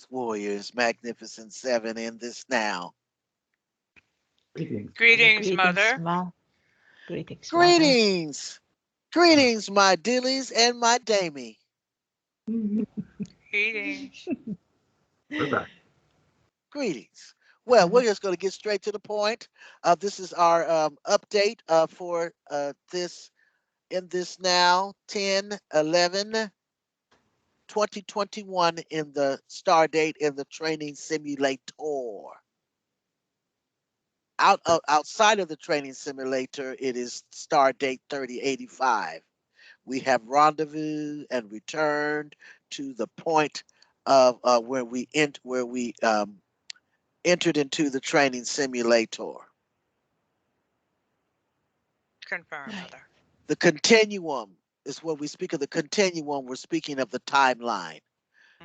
Warriors, Magnificent Seven in this now. Greetings. Greetings, Greetings, Mother. Ma. Greetings, Mother. Greetings. Greetings, my dillies and my damie. Greetings. We're back. Greetings. Well, we're just going to get straight to the point. This is our update for this in this now 10/11/2021 in the Stardate in the training simulator. Outside of the training simulator, it is Stardate 3085. We have rendezvous and returned to the point of where we entered into the training simulator. Confirm, Right. Mother. The continuum is when we speak of the continuum, we're speaking of the timeline.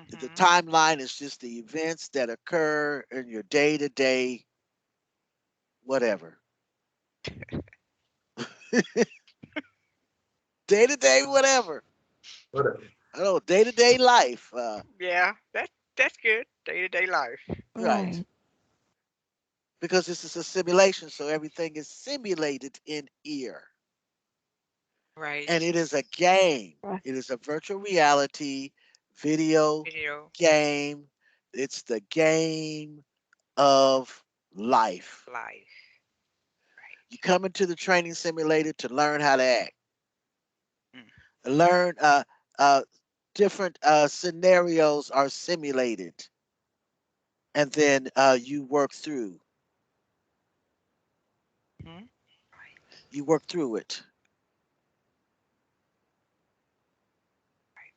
The Mm-hmm. timeline is just the events that occur in your day to day, whatever. Day to day, whatever. Whatever. I don't know, day to day life. Yeah, that's good. Day-to-day life. Right. Right. Because this is a simulation, so everything is simulated in here. Right. And it is a game. Right. It is a virtual reality video Video game. It's the game of life. life. You come into the training simulator to learn how to act, Mm. learn different scenarios are simulated, and then you work through. Hmm. You work through it. Right,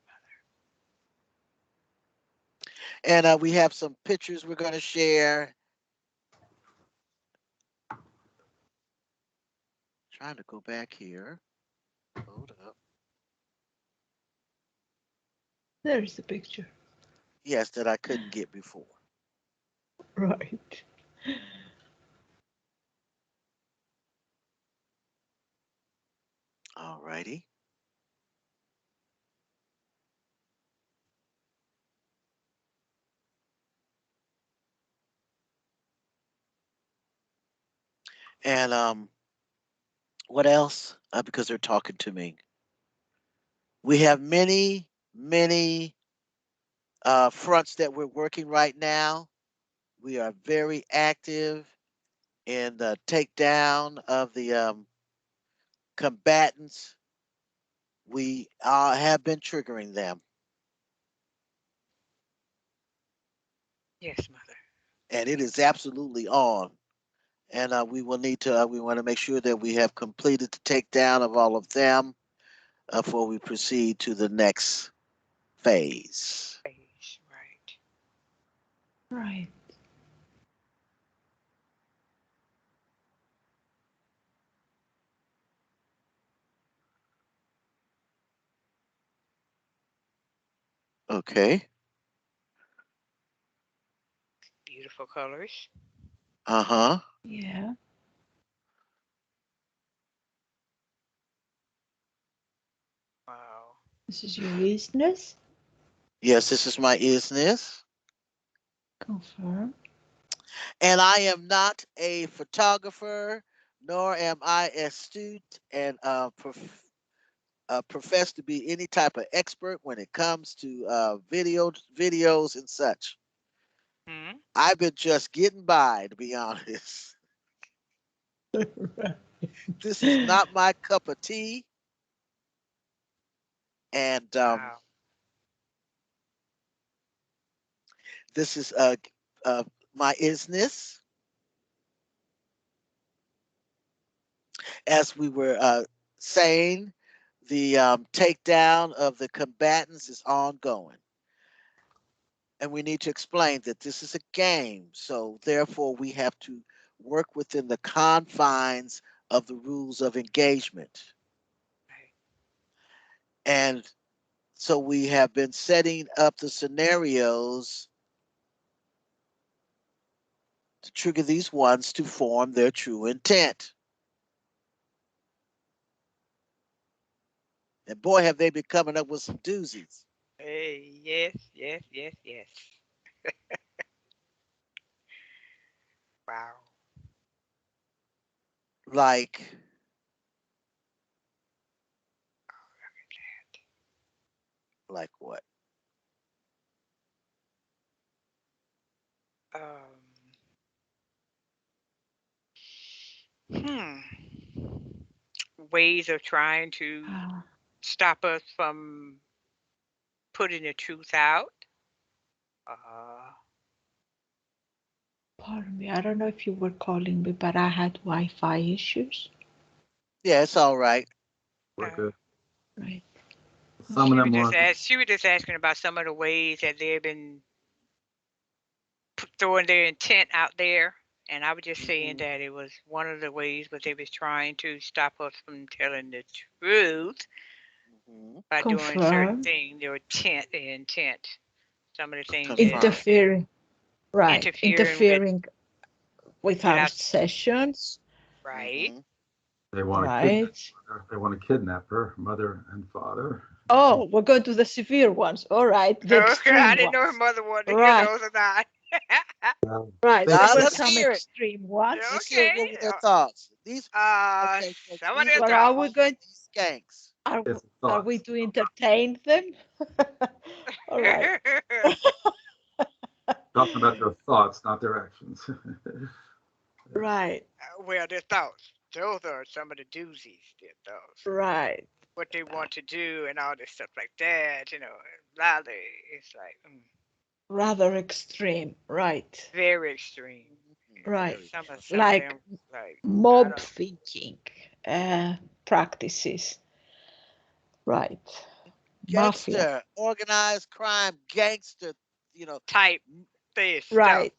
Mother. And we have some pictures we're going to share. Trying to go back here. Hold up. There is a picture. Yes, that I couldn't get before. Right. All righty. And what else? Because they're talking to me. We have many, many fronts that we're working right now. We are very active in the takedown of the combatants. We have been triggering them, Yes, Mother. and it is absolutely on. And we will need to. We want to make sure that we have completed the takedown of all of them before we proceed to the next phase. Page. Right. Right. Okay. Beautiful colors. Uh huh. Yeah. Wow. This is your business. Yes, this is my isness. Confirm. And I am not a photographer, nor am I astute and profess to be any type of expert when it comes to videos and such. Hmm. I've been just getting by, to be honest. Right. This is not my cup of tea, and Wow. this is uh, my isness. As we were saying, the takedown of the combatants is ongoing. And we need to explain that this is a game. So, therefore, we have to work within the confines of the rules of engagement. Right. And so, we have been setting up the scenarios to trigger these ones to form their true intent. And boy, have they been coming up with some doozies. Hey, yes, yes, yes, yes. Wow. Like what? Um, hmm. Ways of trying to Ah, stop us from putting the truth out. Uh, pardon me. I don't know if you were calling me, but I had Wi-Fi issues. Yeah, it's all right. We're uh, good. Right. Some of them were. she was just asking about some of the ways that they've been throwing their intent out there. And I was just saying Mhm, that it was one of the ways, but they was trying to stop us from telling the truth mhm. by doing certain Confirm. things. Their intent. Some of the things that Confirm. Interfering. Right. interfering Interfering with with our us, sessions. right? Mhm. They want to kidnap Right. her. They want to kidnap her mother and father. Oh, we're going to the severe ones. All right. The Okay, I extreme didn't know her ones. mother wanted to hear Right. those or not. Right. They, There Now were they, let's some hear it. extreme ones. Let's hear Okay. what were their thoughts. These Uh, okay, folks. some of These their are But the are we thoughts. thoughts of going? these skanks. Are it's are we thoughts. to entertain them? All right. Talking about their thoughts, not their actions. Right. Well, their thoughts. Those are some of the doozies. Their thoughts. Right. What they want to do and all this stuff like that. Blah, blah. It's like Rather extreme. Right. very extreme. Mhm, Right. very Some of Like them, like I mob don't. thinking practices. Right. Mafia. gangster, organized crime, gangster. You know, Type m- this stuff Right.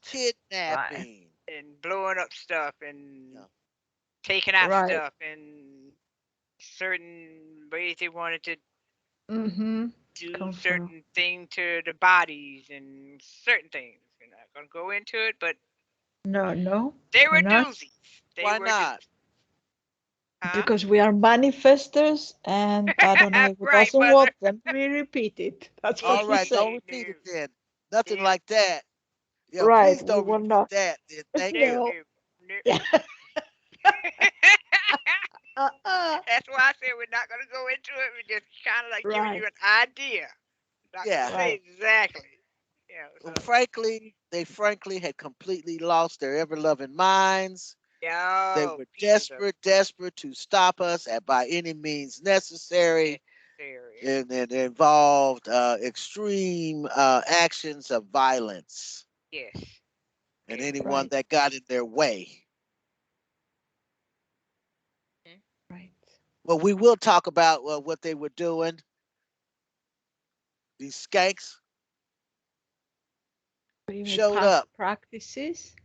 Right. kidnapping. and blowing up stuff and Yeah. taking out Right. stuff and certain ways they wanted to Mm-hmm. do Confirm. certain thing to the bodies and certain things. We're not gonna go into it, but No, no, they we're were not. doozies. They Why were not? doozies. Huh? Because we are manifestors and Adonai Right, doesn't mother. want them to be repeated. That's what All we right, don't say. No, repeat it then. Nothing no, like that. Yeah, Right. please We don't will repeat not. that. Then thank no, you. No. no, no. Yeah. Uh-uh. That's why I said we're not gonna go into it. We're just kind of like giving Right. you an idea. Not gonna Yeah. say Right. exactly. So Frankly, they frankly had completely lost their ever-loving minds. They yo, were pieces of desperate to stop us at by any means necessary, necessary. and it involved extreme actions of violence Yes, and yes. anyone Right. that got in their way. Mm. Right. Well, we will talk about what they were doing. These skanks You mean showed past up, practices?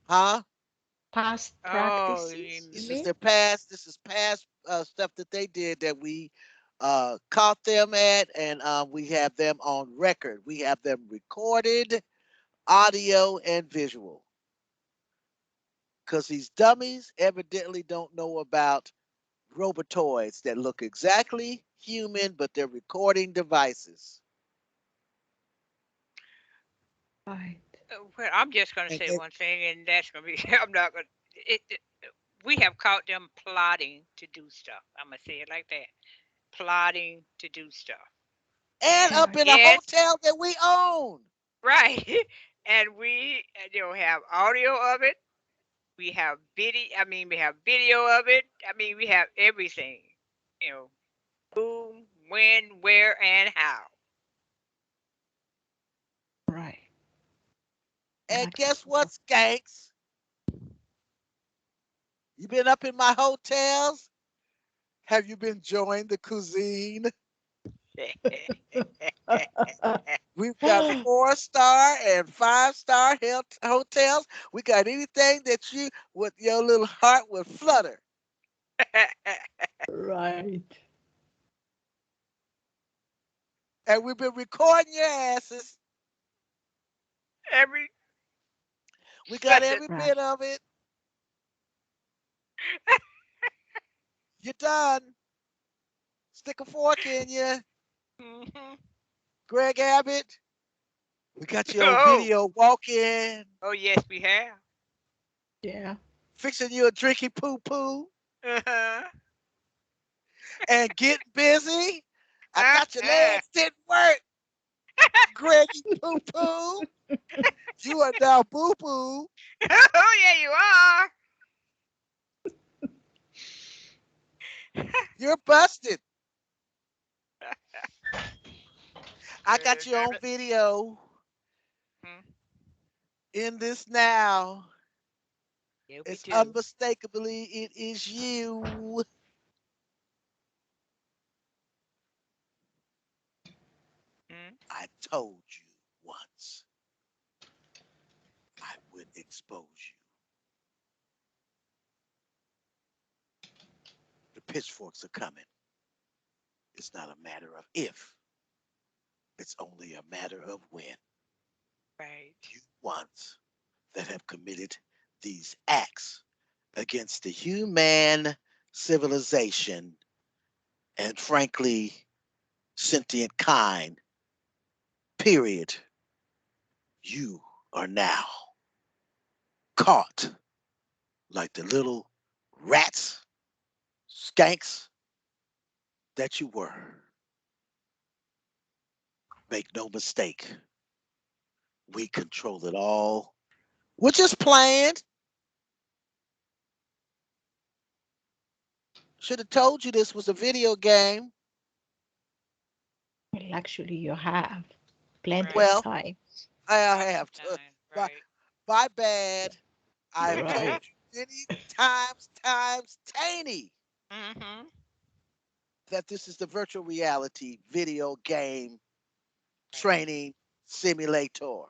huh? Past Oh, practices, you This is mean? their past. This is past stuff that they did that we caught them at, and we have them on record. We have them recorded, audio and visual. Because these dummies evidently don't know about robotoids that look exactly human, but they're recording devices. Right. well, I'm just gonna And say they, one thing, and that's gonna be. I'm not gonna. It, we have caught them plotting to do stuff. I'm gonna say it like that. Plotting to do stuff. and And up Right. in a yes, hotel that we own. right. And we have audio of it. We have video. I mean, we have video of it. I mean, we have everything. You know, who, when, where, and how. Right. And Like guess what, skanks? You been up in my hotels? Have you been enjoying the cuisine? We've got 4-star and 5-star hotels. We got anything that you, with your little heart would flutter. right. And we've been recording your asses. Every We got such a every Right. bit of it. You're done. Stick a fork in you. mhm. Greg Abbott, We got you on Oh, video walking, oh yes, we have. Yeah. fixing you a drinky poo poo, Uh-huh. and getting busy. I Uh-huh. thought your legs didn't work, Greggy poo poo. You are now boo boo. Oh yeah, you are. You're busted. I got you on video Mhm. in this now. Yeah, we It's do. unmistakably it is you. Mhm. I told you once I would expose you. The pitchforks are coming. It's not a matter of if, it's only a matter of when. Right. You ones that have committed these acts against the human civilization and frankly sentient kind, period, you are now caught like the little rats, skanks that you were. Make no mistake, we control it all. We're just playing. Should have told you this was a video game. Well, actually, you have plenty of Right. Well, times. I Lots of have to. time. My, Right. my bad. I have told Right. you many times, Taney, Mhm. that this is the virtual reality video game Right. training simulator.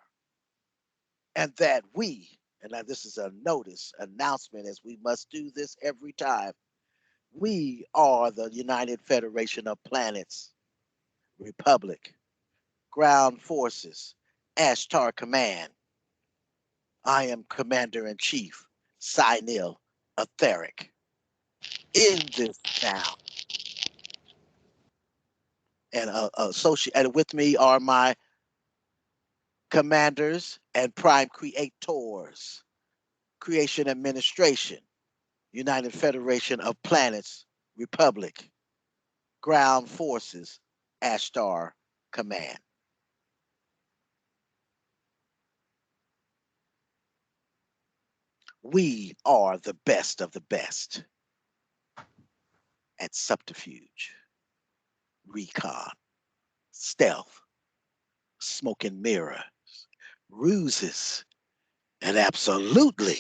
And that we, and now this is a notice, announcement, as we must do this every time, we are the United Federation of Planets, Republic, Ground Forces, Ashtar Command. I am Commander in Chief, Sinil Etheric. In this now, and associated with me are my commanders and prime creators, Creation Administration, United Federation of Planets, Republic, Ground Forces, Ashtar Command. We are the best of the best at subterfuge, recon, stealth, smoke and mirrors, ruses, and absolutely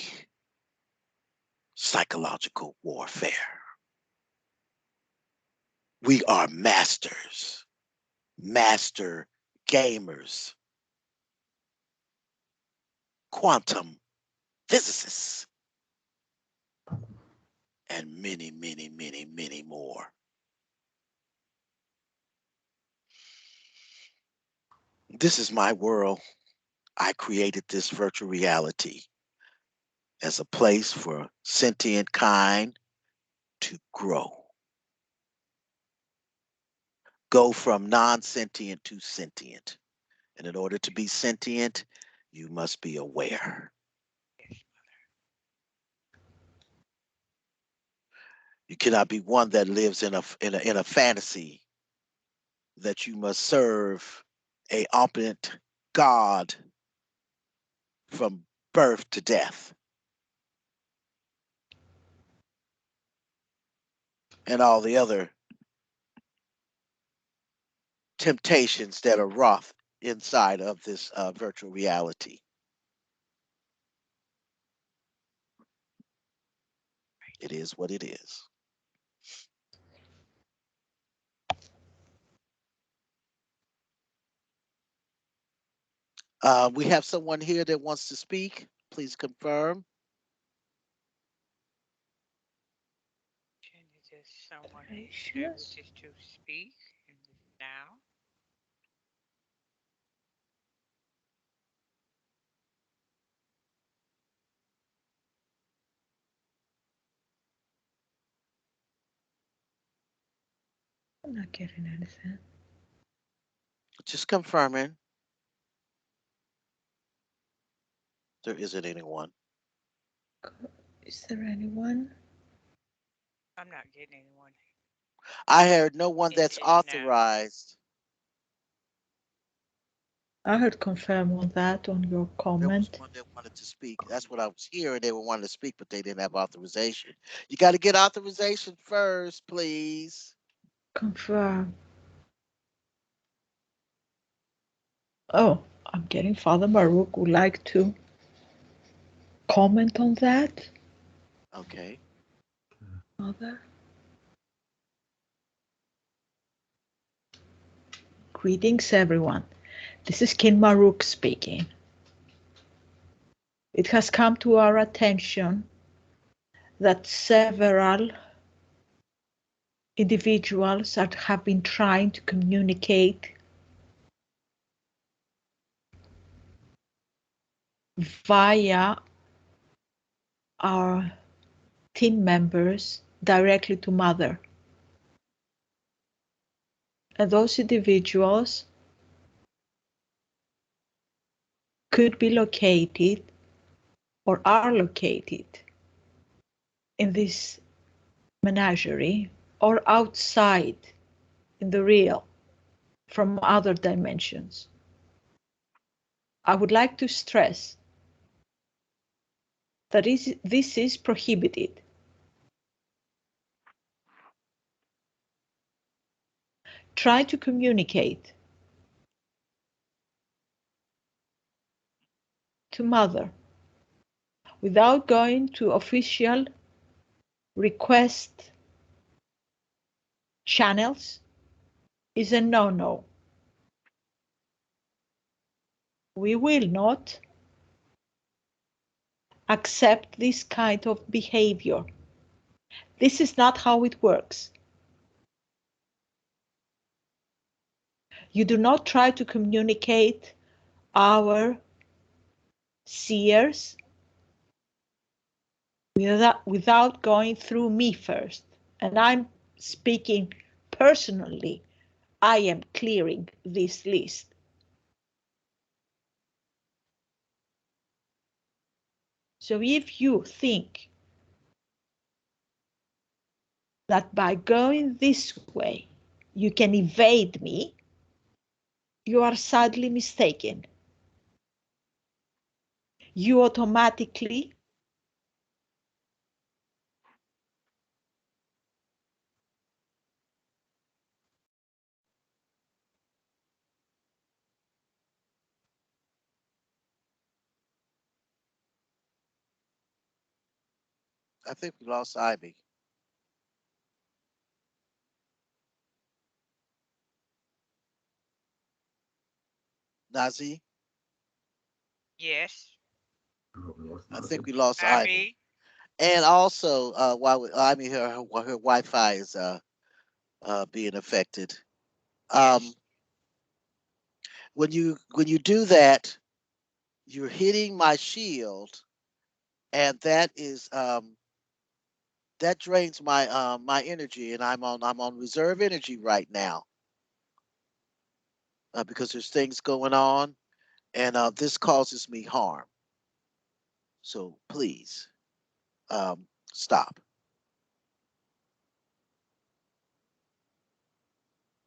psychological warfare. We are masters, master gamers, quantum physicists, and many, many, many, many more. This is my world. I created this virtual reality as a place for sentient kind to grow, go from non sentient to sentient. And in order to be sentient, you must be aware. Yes. You cannot be one that lives in a fantasy that you must serve a omnipotent God from birth to death and all the other temptations that are wrought inside of this virtual reality. It is what it is. We have someone here that wants to speak. Please confirm. Is there someone that Federations. wishes to speak in this now? I'm not getting anything. Just confirming. There isn't anyone. Is there anyone? I'm not getting anyone I heard no one that's in now. authorized. I heard confirm on that on your There was comment. one that wanted to speak. That's what I was hearing. They were wanting to speak, but they didn't have authorization. You got to get authorization first, please. Confirm. Oh, I'm getting Father Baruch would like to comment on that. Okay. Father. Greetings, everyone. This is Kin Maruk speaking. It has come to our attention that several individuals that have been trying to communicate via our team members directly to Mother. And those individuals could be located or are located in this menagerie or outside in the real from other dimensions. I would like to stress that this is prohibited. Try to communicate to Mother without going to official request channels is a no-no. We will not accept this kind of behavior. This is not how it works. You do not try to communicate our seers without going through me first. And I'm speaking personally. I am clearing this list. So if you think that by going this way, you can evade me, you are sadly mistaken. You automatically I think we lost Ivy. Nazi, Yes. I think we lost Ivy. Ivy. And also, while Ivy, her Wi-Fi is being affected. Um, Yes. when you do that, you're hitting my shield, and that drains my energy, and I'm on reserve energy right now because there's things going on, and this causes me harm. So please stop.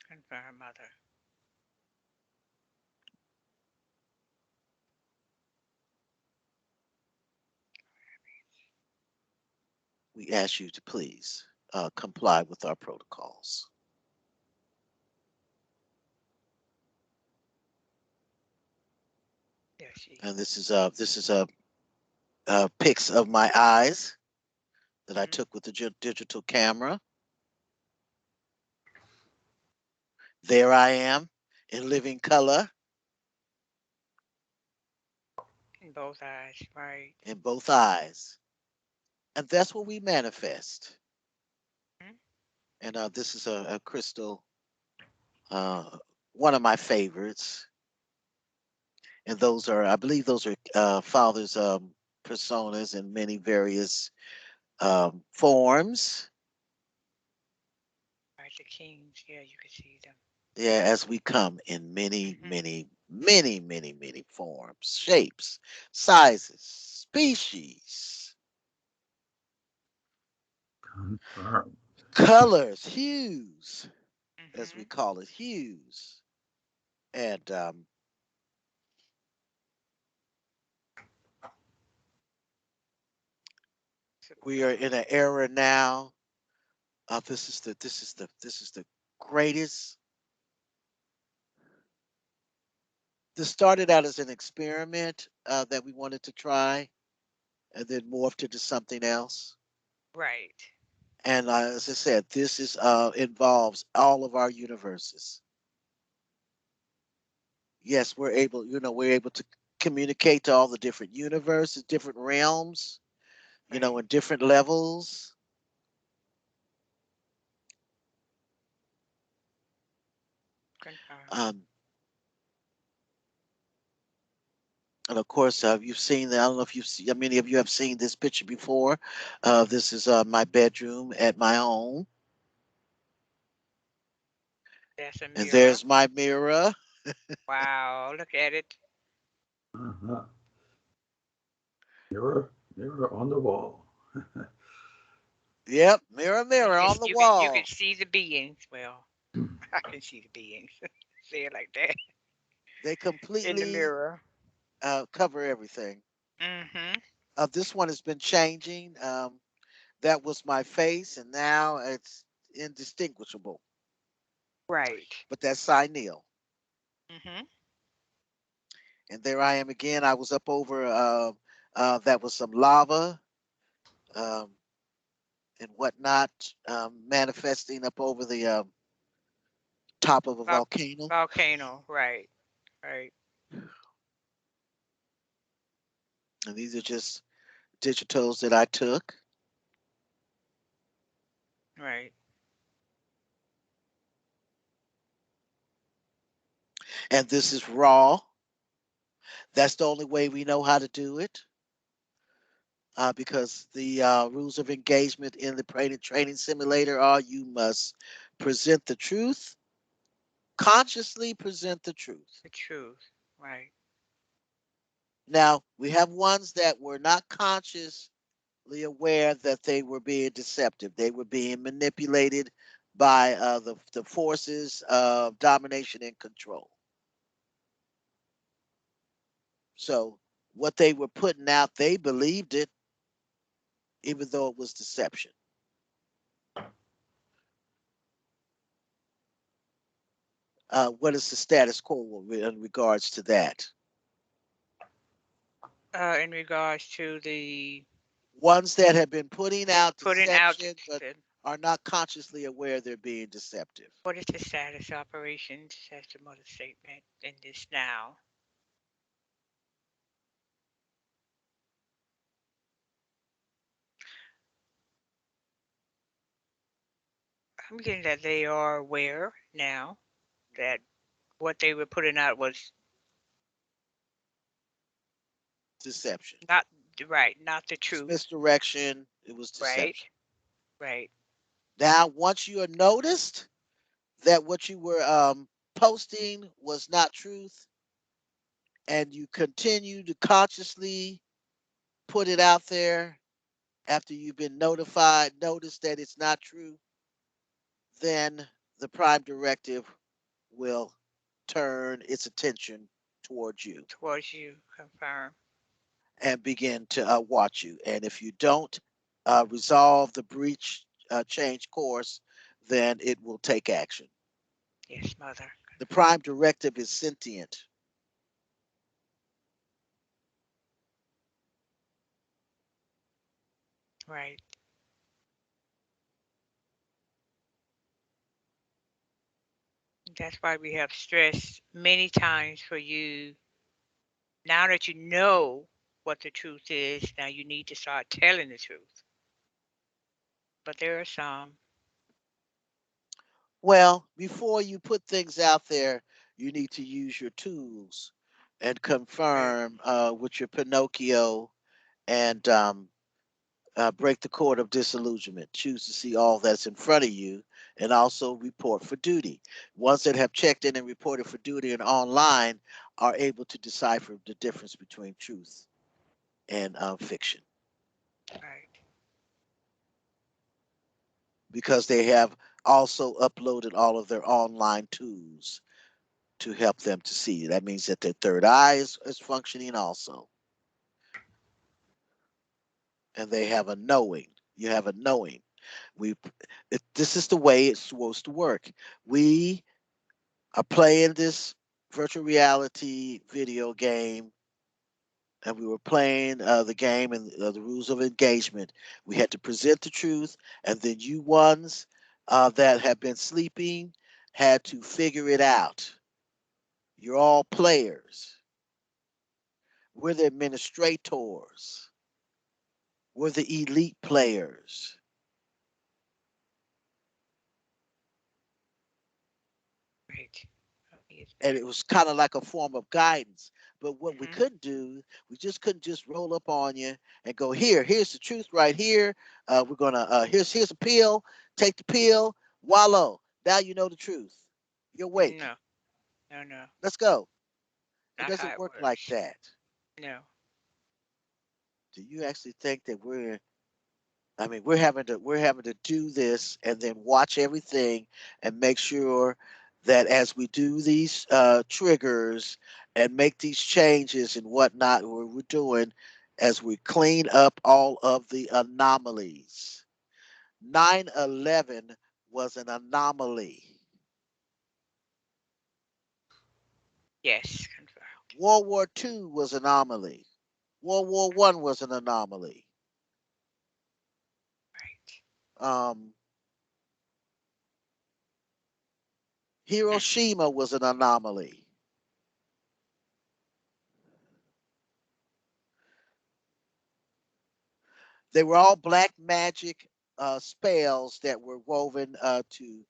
Confirm, Mother. We ask you to please comply with our protocols. There she. And this is pics of my eyes that I Mm-hmm. took with the digital camera. There I am in living color In both eyes. Right. in both eyes. And that's what we manifest. Mm-hmm. And this is a crystal, uh, one of my favorites. And I believe those are Father's personas in many various forms. Right. The kings. Yeah, you can see them. Yeah, as we come in many, Mm-hmm. many Many, many, many forms, shapes, sizes, species, Confirm. colors, hues, as we Mm-hmm. call it, hues. And So, we are in an era now. This is the greatest. This started out as an experiment that we wanted to try, and then morphed into something else. right. And as I said, this is involves all of our universes. Yes, we're able to communicate to all the different universes, different realms, Right. in different levels. Confirm. Um, and of course, you've seen. I don't know if you've seen. Many of you have seen this picture before. This is my bedroom at my home, That's a and mirror. there's my mirror. Wow, look at it. Uh-huh. Mirror on the wall. Yep, mirror, mirror on the You can wall. see the beings. Well, I can see the beings. Say it like that. They In the completely mirror. cover everything. Mm-hmm. This one has been changing. That was my face, and now it's indistinguishable. Right. But that's Neil. Mm-hmm. And there I am again. I was up over that was some lava um, and whatnot manifesting up over the top of a volcano. Volcano. Right. Right. And these are just digitals that I took. Right. And this is raw. That's the only way we know how to do it. Because the rules of engagement in the training simulator are you must present the truth, consciously present the truth. The truth. Right. Now, we have ones that were not consciously aware that they were being deceptive. They were being manipulated by the forces of domination and control. So, what they were putting out, they believed it, even though it was deception. What is the status quo in regards to that? In regards to the Ones that have been putting out putting out deception but are not consciously aware they're being deceptive. what is the status operations? That's the mother statement in this now. I'm getting that they are aware now that what they were putting out was Deception. not right, not the It's truth. misdirection. It was Right. deception. Right. Now, once you are noticed that what you were posting was not truth, and you continue to consciously put it out there after you've been noticed that it's not true, then the prime directive will turn its attention towards you Towards you. Confirm. and begin to watch you. And if you don't resolve the breach, change course, then it will take action. Yes, mother. The prime directive is sentient. Right. That's why we have stressed many times for you. Now that you know what the truth is, now you need to start telling the truth. But there are some. Well, before you put things out there, you need to use your tools and Right. confirm with your Pinocchio and break the cord of disillusionment. Choose to see all that's in front of you and also report for duty. Ones that have checked in and reported for duty and online are able to decipher the difference between truth and fiction Right. because they have also uploaded all of their online tools to help them to see. That means that their third eye is functioning also, and they have a knowing. You have a knowing. We, this is the way it's supposed to work. We are playing this virtual reality video game, and we were playing the game and the rules of engagement. We had to present the truth, and then you ones that have been sleeping had to figure it out. You're all players. We're the administrators. We're the elite players. Right. And it was kind of like a form of guidance. But what we Mm-hmm. couldn't do, we just couldn't just roll up on you and go, here's the truth right here. We're gonna here's a pill, take the pill, wallow. Now you know the truth. You're awake. No. No. No. Let's go. It Not how doesn't it work like works. that. No. Do you actually think that we're having to do this and then watch everything and make sure that as we do these triggers and make these changes and whatnot, what we're doing as we clean up all of the anomalies. 9/11 was an anomaly. Yes. Confirmed. World War II was an anomaly. World War One was an anomaly. Right. Um, Mm. Hiroshima was an anomaly. They were all black magic spells that were woven to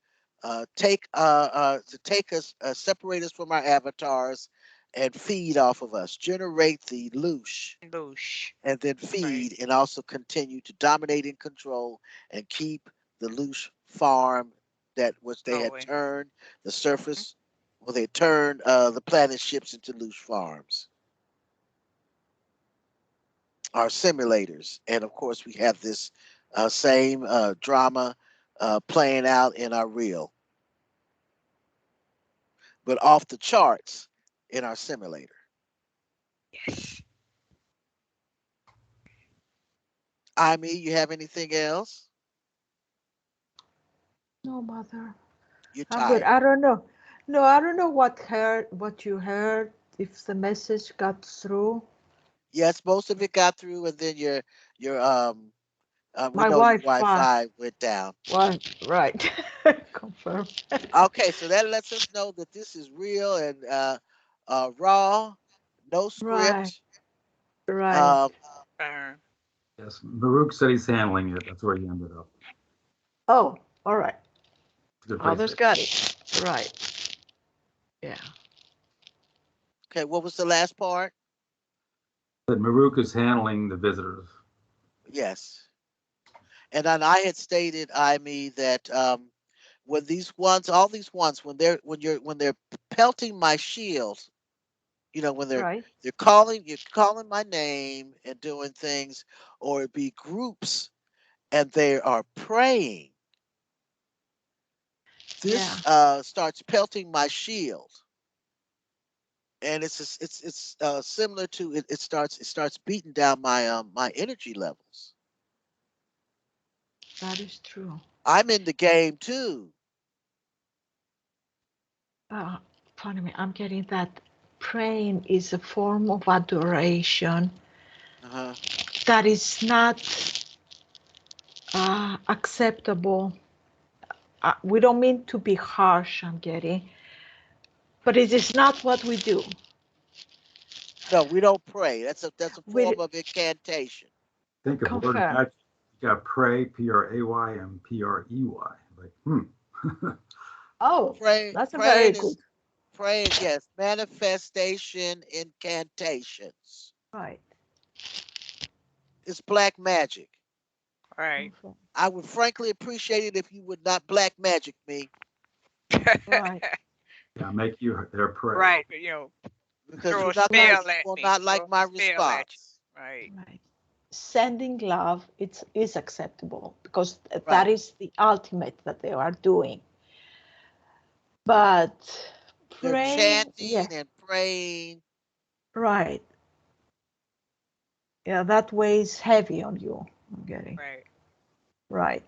take us, separate us from our avatars, and feed off of us, generate the loosh, Boosh. and then Right. feed, and also continue to dominate and control and keep the loosh farm that which they had Going. turned the Mm. surface, well, they turned the planet ships into loosh farms. Our simulators. And of course, we have this same drama playing out in our real, but off the charts in our simulator. Yes. I mean, you have anything else? No, mother. You're I'm good. tired. I don't know. No, I don't know what you heard, if the message got through. Yes, most of it got through, and then your we My know your Wi-Fi. Wi-Fi went down. Well, right. Confirm. Okay, so that lets us know that this is real and raw, no Right. script. Right. Um, Confirmed. Yes, Maruk said he's handling it. That's where he ended up. Oh, all right. Good place Others there. got it. Right. Yeah. okay, what was the last part? That Maruk is handling the visitors. Yes. And then I had stated, I mean, that when these ones, all these ones, when they're pelting my shield, when Right. you're calling my name and doing things, or it be groups and they are praying. Yeah. This starts pelting my shield, and it's similar to it. It starts beating down my energy levels. That is true. I'm in the game too. Uh, Pardon me. I'm getting that praying is a form of adoration Uh-huh. that is not acceptable. We don't mean to be harsh, I'm getting, but it is not what we do. No, we don't pray. That's a We form of incantation. Think of word confirm. magic. You got pray, P-R-A-Y, and P-R-E-Y. Like. Oh, that's a very Praying good. is praying. Yes, manifestation incantations. Right. It's black magic. Right. I would frankly appreciate it if you would not black magic me, Right. Yeah, make you their prey. Right. because Throw you're a not gonna, spell Right. you at will me. not Throw like a my spell at you. response. Right. Right. Sending love is acceptable because that Right. is the ultimate that they are doing. But They're praying, yeah, chanting and praying. right. Yeah, that weighs heavy on you. I'm getting Right. right.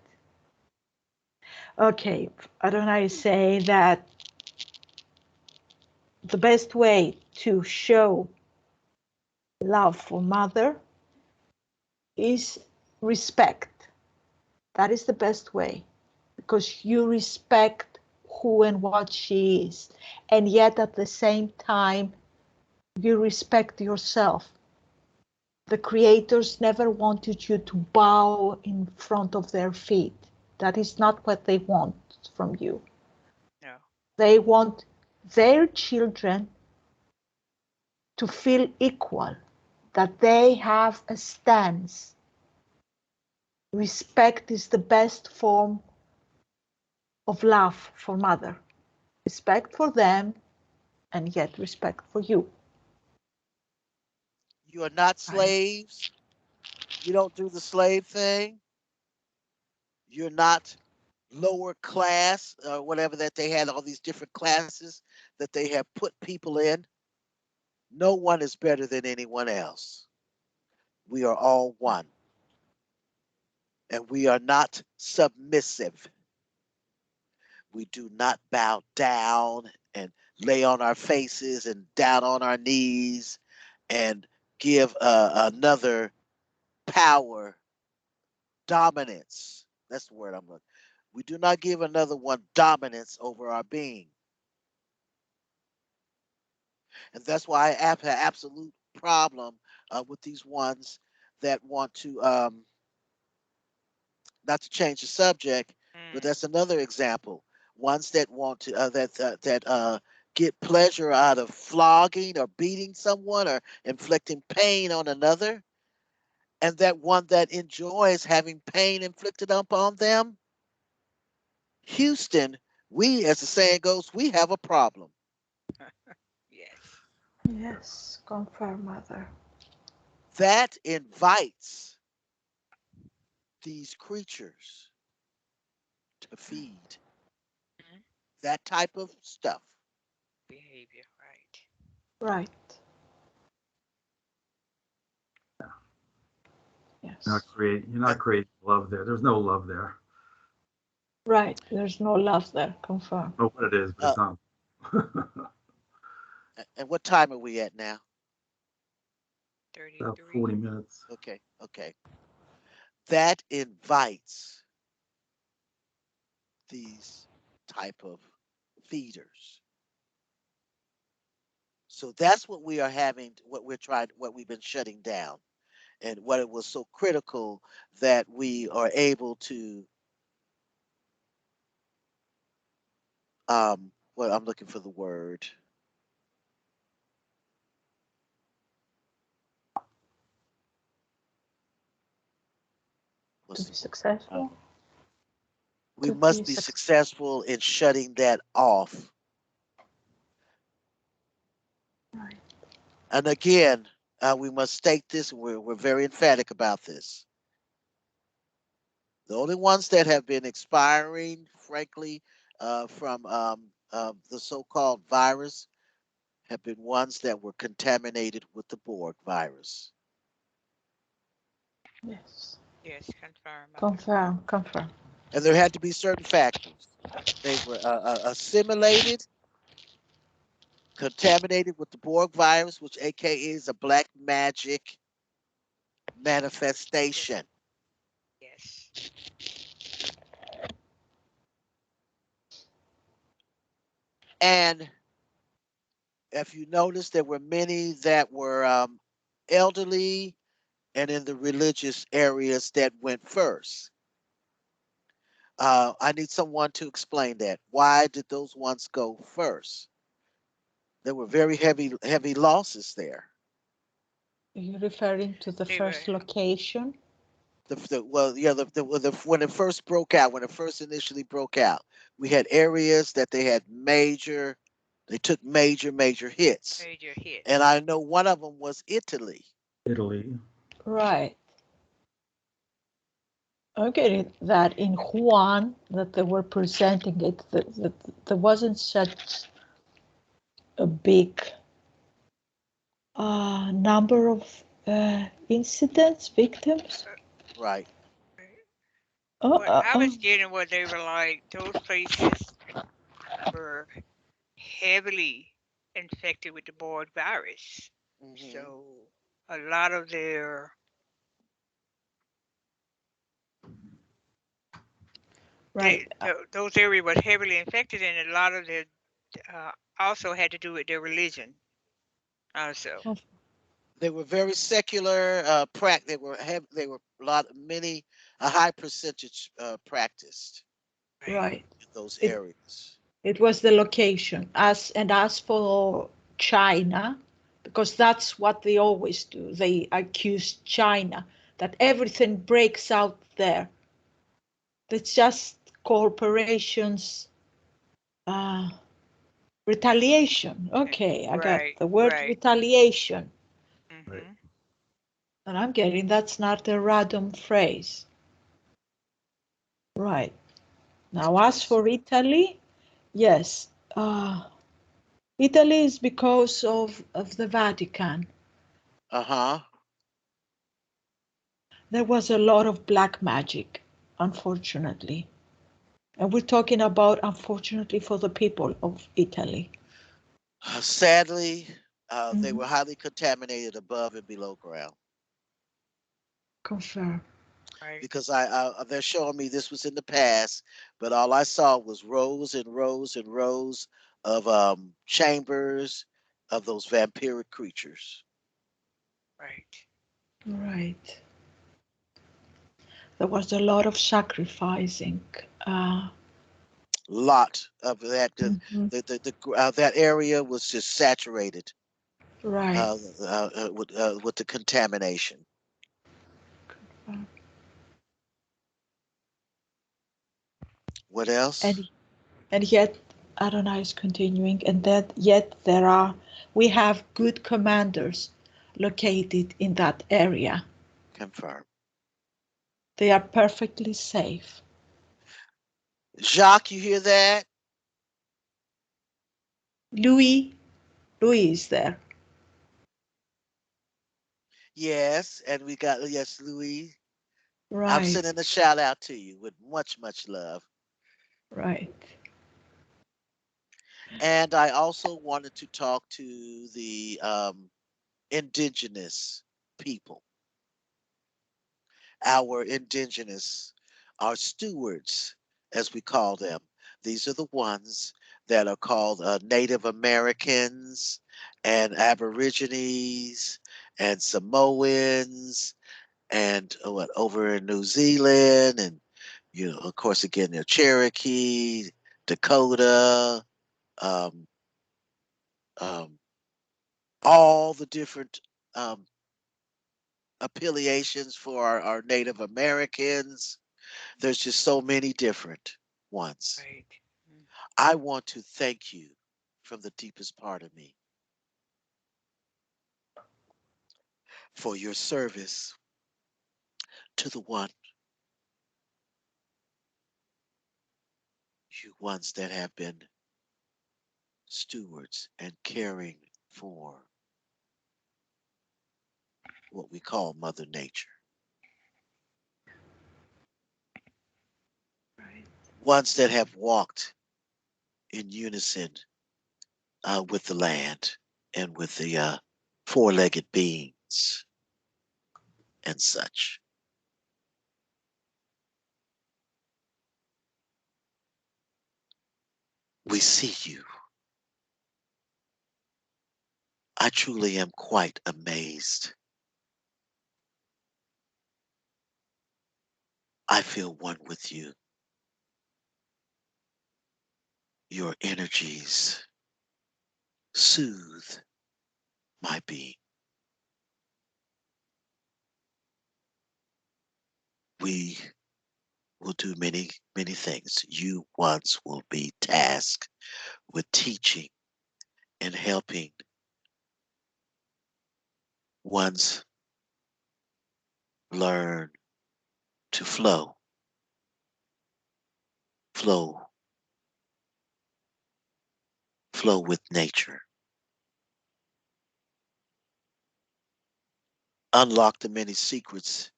Okay, Adonai say that the best way to show love for mother is respect. That is the best way because you respect who and what she is. And yet at the same time, you respect yourself. The creators never wanted you to bow in front of their feet. That is not what they want from you. No. They want their children to feel equal, that they have a stance. Respect is the best form of love for mother. Respect for them and yet respect for you. You are not Right. slaves. You don't do the slave thing. You're not lower class or whatever that they had all these different classes that they have put people in. No one is better than anyone else. We are all one. And we are not submissive. We do not bow down and lay on our faces and down on our knees and give another power dominance. That's the word I'm looking. We do not give another one dominance over our being. And that's why I have an absolute problem with these ones that want to, not to change the subject, but Mm. that's another example. Ones that want to, get pleasure out of flogging or beating someone or inflicting pain on another, and that one that enjoys having pain inflicted upon them. Houston, we, as the saying goes, we have a problem. Yes. Yes, confirm, mother. That invites these creatures to feed Mhm. that type of stuff. Behavior. Right. Right. Not Yes. create. You're not And, creating love there. There's no love there. Right. There's no love there. Confirm. I don't know what it is, but uh, it's not. and what time are we at now? About 33. 40 minutes. Okay, okay. That invites these type of feeders. So that's what we are having, what we're trying, what we've been shutting down, and what it was so critical that we are able to, well, I'm looking for the word. To What's be the word? successful. We To be must be successful. successful in shutting that off. Right. And again, we must state this, and we're very emphatic about this. The only ones that have been expiring, frankly, from the so called virus have been ones that were contaminated with the Borg virus. Yes. Yes. Confirm, mother. Confirm. Confirm. And there had to be certain factors. They were assimilated, contaminated with the Borg virus, which AKA is a black magic manifestation. Yes. And if you notice, there were many that were elderly and in the religious areas that went first. I need someone to explain that. Why did those ones go first? There were very heavy losses there. Are you referring to the They were. first location? well, yeah, when it first broke out, when it first initially broke out, we had areas that they took major hits, Major hits. and I know one of them was Italy. Italy. Right. I get it that in Juan that they were presenting it that there wasn't such a big number of incidents, victims. Right. Oh, What I was getting was they were like those places were heavily infected with the Boyd virus. Hmm. So a lot of their right. those areas were heavily infected, and a lot of their also had to do with their religion. Also, They were very secular. They were a high percentage practiced right, Right. in those It areas. it was the location. As for China, because that's what they always do. They accuse China that everything breaks out there. It's just corporations uh, retaliation. Okay, I got right, the word right. retaliation. Right. Hmm. And I'm getting that's not a random phrase. Right. Now, as Yes. for Italy, yes, Italy is because of the Vatican. Uh-huh. There was a lot of black magic, unfortunately. And we're talking about, unfortunately, for the people of Italy. Sadly, they Mhm. were highly contaminated above and below ground Confirm. Right, because they're showing me this was in the past, but all I saw was rows and rows and rows of chambers of those vampiric creatures. right. Right. There was a lot of sacrificing. Lot of that Mhm. that area was just saturated Right. with the contamination. What else? And and yet Adonai is continuing, and that yet we have good commanders located in that area. Confirm. They are perfectly safe. Jacques, you hear that? Louis, Louis is there. Yes, and we got yes, Louis. I'm Right, sending a shout out to you with much love. right, And I also wanted to talk to the indigenous people, our indigenous, our stewards, as we call them. These are the ones that are called Native Americans and Aborigines and Samoans and what over in New Zealand and of course again they're Cherokee, Dakota, um, um, all the different um, affiliations for our Native Americans. There's just so many different ones. Right. Mm. I want to thank you from the deepest part of me for your service to the you ones that have been stewards and caring for what we call Mother Nature. right. Ones that have walked in unison with the land and with the four-legged beings and such. We see you. I truly am quite amazed. I feel one with you. Your energies soothe my being. we will do many, many things. You once will be tasked with teaching and helping ones learn to flow, flow with nature. Unlock the many secrets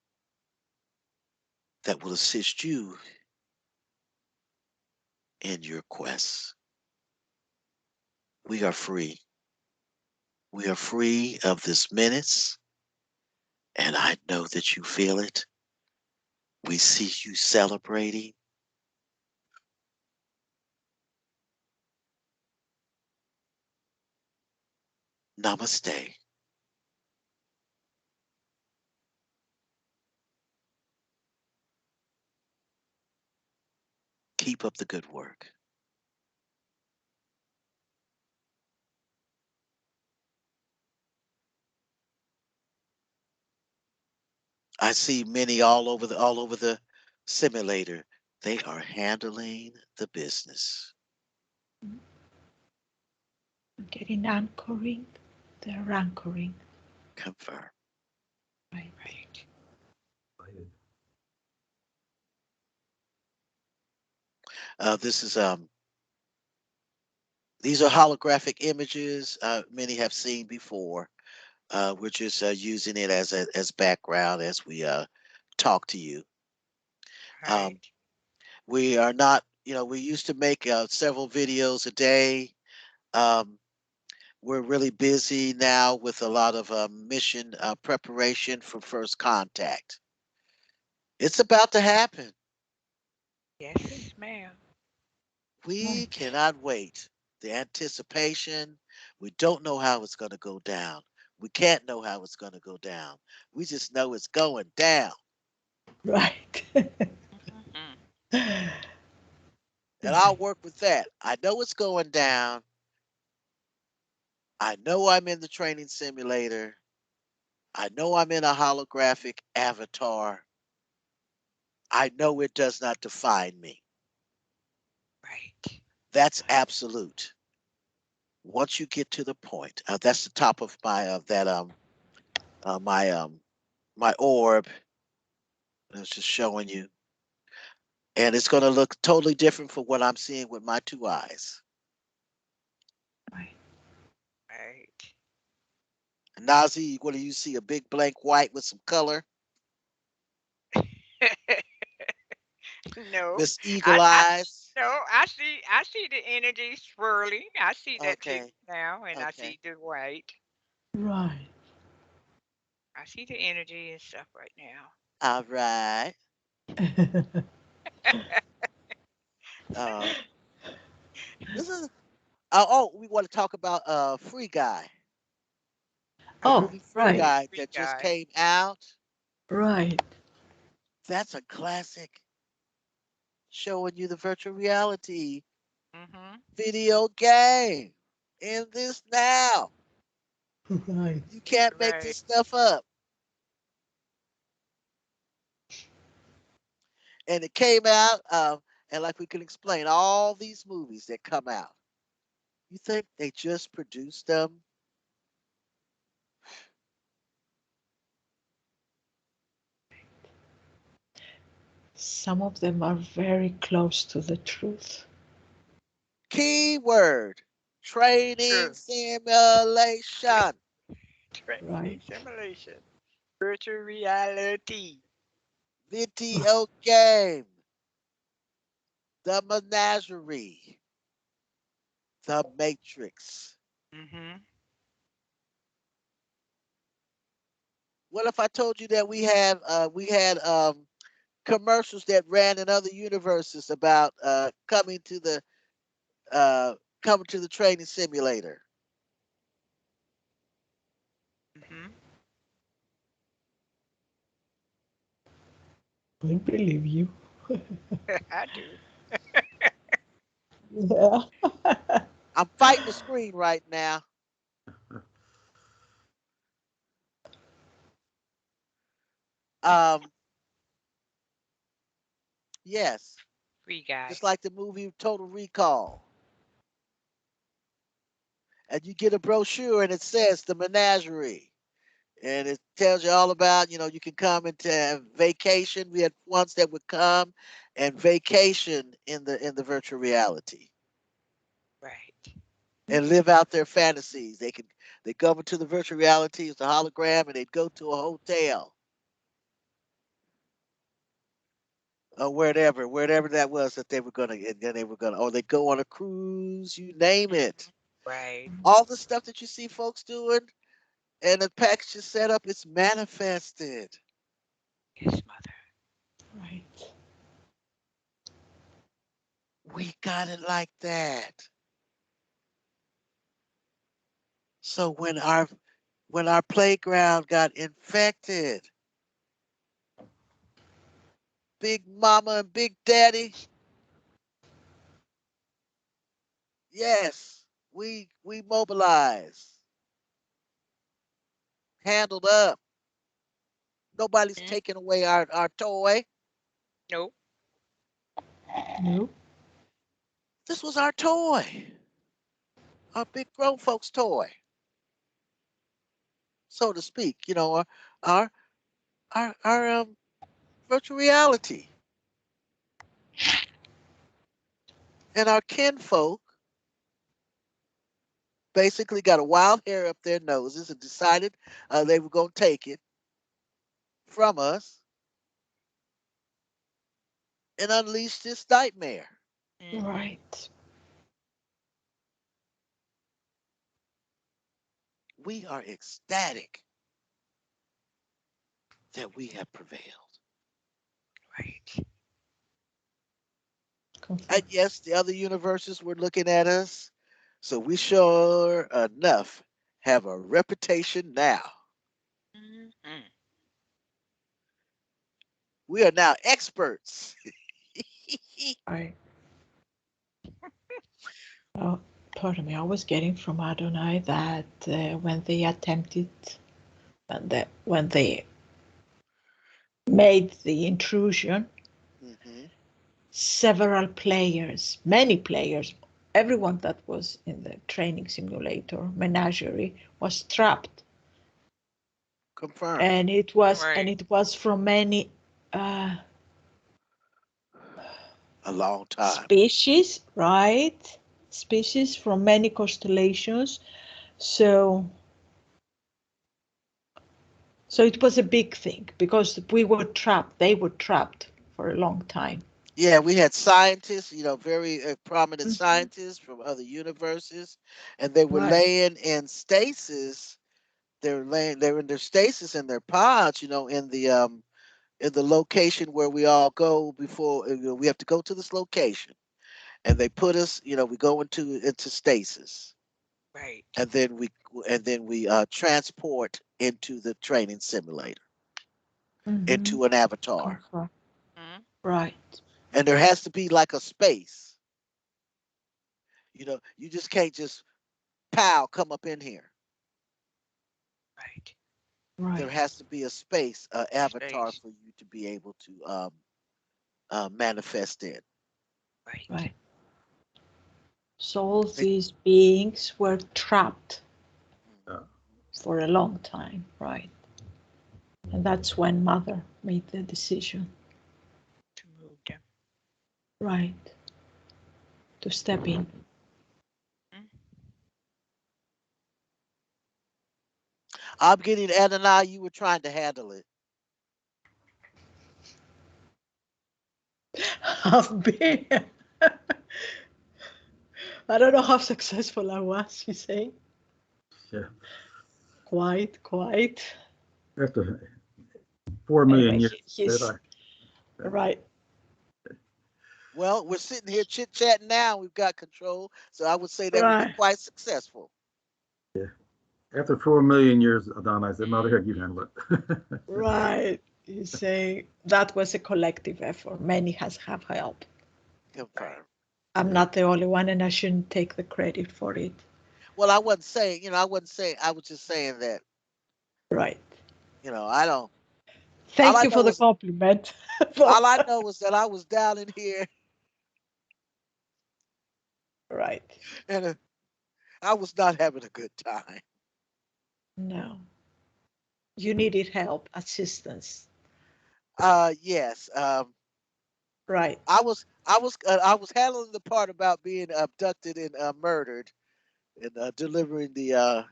that will assist you in your quest. We are free. We are free of this menace, and I know that you feel it. We see you celebrating. Namaste. Keep up the good work. I see many all over the simulator. They are handling the business. Getting anchoring. They're anchoring. Confirm. Right. Right. Excited. This is these are holographic images. Many have seen before. We're just using it as background as we talk to you. Um, Right. we are not, we used to make several videos a day. Um, we're really busy now with a lot of mission preparation for first contact. It's about to happen. Yes, ma'am. We Right. cannot wait. The anticipation, we don't know how it's going to go down. We can't know how it's going to go down. We just know it's going down. Right. Mhm. And I'll work with that. I know it's going down. I know I'm in the training simulator. I know I'm in a holographic avatar. I know it does not define me. Right. That's absolute. Once you get to the point, that's the top of my that my my orb. I was just showing you, and it's going to look totally different from what I'm seeing with my two eyes. Right. Right. Nazi, what do you see? A big blank white with some color. No, Miss Eagle Eyes. no, I see the energy swirling. I see that too Okay, now, and I okay, see the white. Right. I see the energy and stuff right now. all right. Uh, this is we want to talk about Free Guy, the Oh, movie Free right. Okay, Guy free that just guy. came out. Right. That's a classic, showing you the virtual reality Mhm. video game in this now. Right. You can't make Right. this stuff up. And it came out, and like we can explain, all these movies that come out, you think they just produced them? Some of them are very close to the truth. Keyword training True. simulation, Training Right. simulation. Virtual reality. video game, the Menagerie, the Matrix. Mhm. What if I told you that we had commercials that ran in other universes about uh, coming to the training simulator? Mhm. I believe you. I do. Yeah. I'm fighting the screen right now. Um, Yes. Free guy. Just like the movie Total Recall. And you get a brochure and it says the Menagerie. And it tells you all about, you can come into vacation. We had ones that would come and vacation in the virtual reality Right. and live out their fantasies. They go into the virtual reality, it's a hologram, and they'd go to a hotel or wherever that was that they were gonna, and then they were gonna, or they'd go on a cruise, you name it. Right. All the stuff that you see folks doing and the package is set up, it's manifested. Yes, mother. Right. We got it like that. So when our playground got infected, Big Mama and Big Daddy, yes, we mobilized, handled up. Nobody's Mm. taking away our toy. Nope. No. This was our toy, our big grown folks' toy, so to speak. Our our virtual reality, and our kinfolk basically got a wild hair up their noses and decided they were going to take it from us and unleash this nightmare. Mm-hmm. Right. We are ecstatic that we have prevailed. Right. Confirm. And yes, the other universes were looking at us. So we sure enough have a reputation now. Mm-hmm. We are now experts. Right. Oh, pardon me. I was getting from Adonai that when they attempted, when they made the intrusion, Mhm. several players, many players, everyone that was in the training simulator Menagerie was trapped, Confirmed. and Right. it was from many uh, A long time. species, right? Species from many constellations. So so it was a big thing because we were trapped. They were trapped for a long time. Yeah, we had scientists, very prominent Mhm. scientists from other universes, and they were Right. laying in stasis. They were in their stasis in their pods, in the location where we all go before we have to go to this location, and they put us, we go into stasis, Right. and then we transport into the training simulator, Mm-hmm. into an avatar, Confirm. Mm-hmm. Right. and there has to be like a space. You just can't just come up in here. Right. There Right. has to be a space, avatar Space. for you to be able to manifest in. Right. Right. So all They- these beings were trapped Yeah. for a long time, right? And that's when Mother made the decision, To move them. right, to step in. Mm. I'm getting Adonai, you were trying to handle it. I've been, I don't know how successful I was, you say? Yeah. Quite. After 4 million Anyway, years, did he's I? right. Well, we're sitting here chit chatting now. We've got control. So I would say that we've been Right. quite successful. Yeah. After 4 million years, Adonis, said, "Mother, here, you Mm-hmm. handle it." Right. You say that was a collective effort. Many has have helped. Right. Confirmed. I'm not the only one, and I shouldn't take the credit for it. Well, I wasn't saying, I wasn't saying, I was just saying that, Right. I don't, All Thank I you know for the was compliment. all I know was that I was down in here Right. and I was not having a good time. No. You needed help, assistance. Yes. Right. I was handling the part about being abducted and murdered and delivering the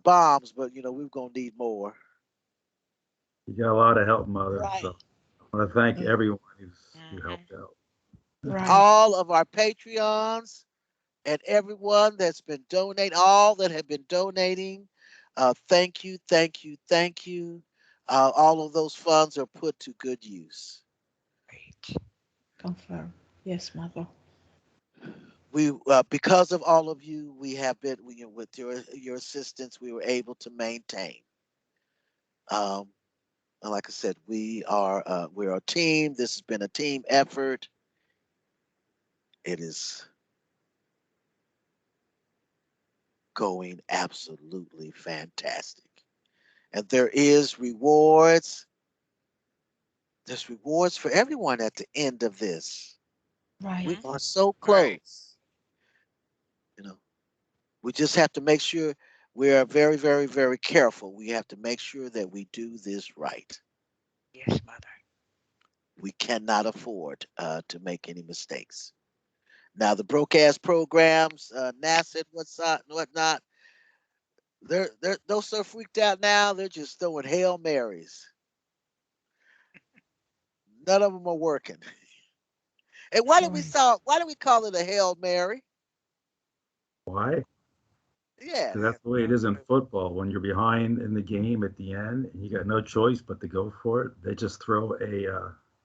bombs, but we are gonna need more. You got a lot of help, Mother. Right. So I want to thank Mm, everyone who Hmm. helped out. right. All of our Patreons and everyone that's been donating, all that have been donating, thank you, thank you, thank you. All of those funds are put to good use. Right. Confirm. Yes, mother. We because of all of you, we have been with your assistance, we were able to maintain. Um, and like I said, we're a team. This has been a team effort. It is going absolutely fantastic. And there is rewards. There's rewards for everyone at the end of this. Right. We Hmm. are so Right. close. You know, we just have to make sure we are very, very, very careful. We have to make sure that we do this right. Yes, mother. We cannot afford to make any mistakes. Now, the broadcast programs, NASA and whatnot, they're so freaked out now. They're just throwing hail marys. None of them are working. And Right. why do we call it a hail mary? Why? Yeah. Because that's the way it is in football. When you're behind in the game at the end, and you got no choice but to go for it, they just throw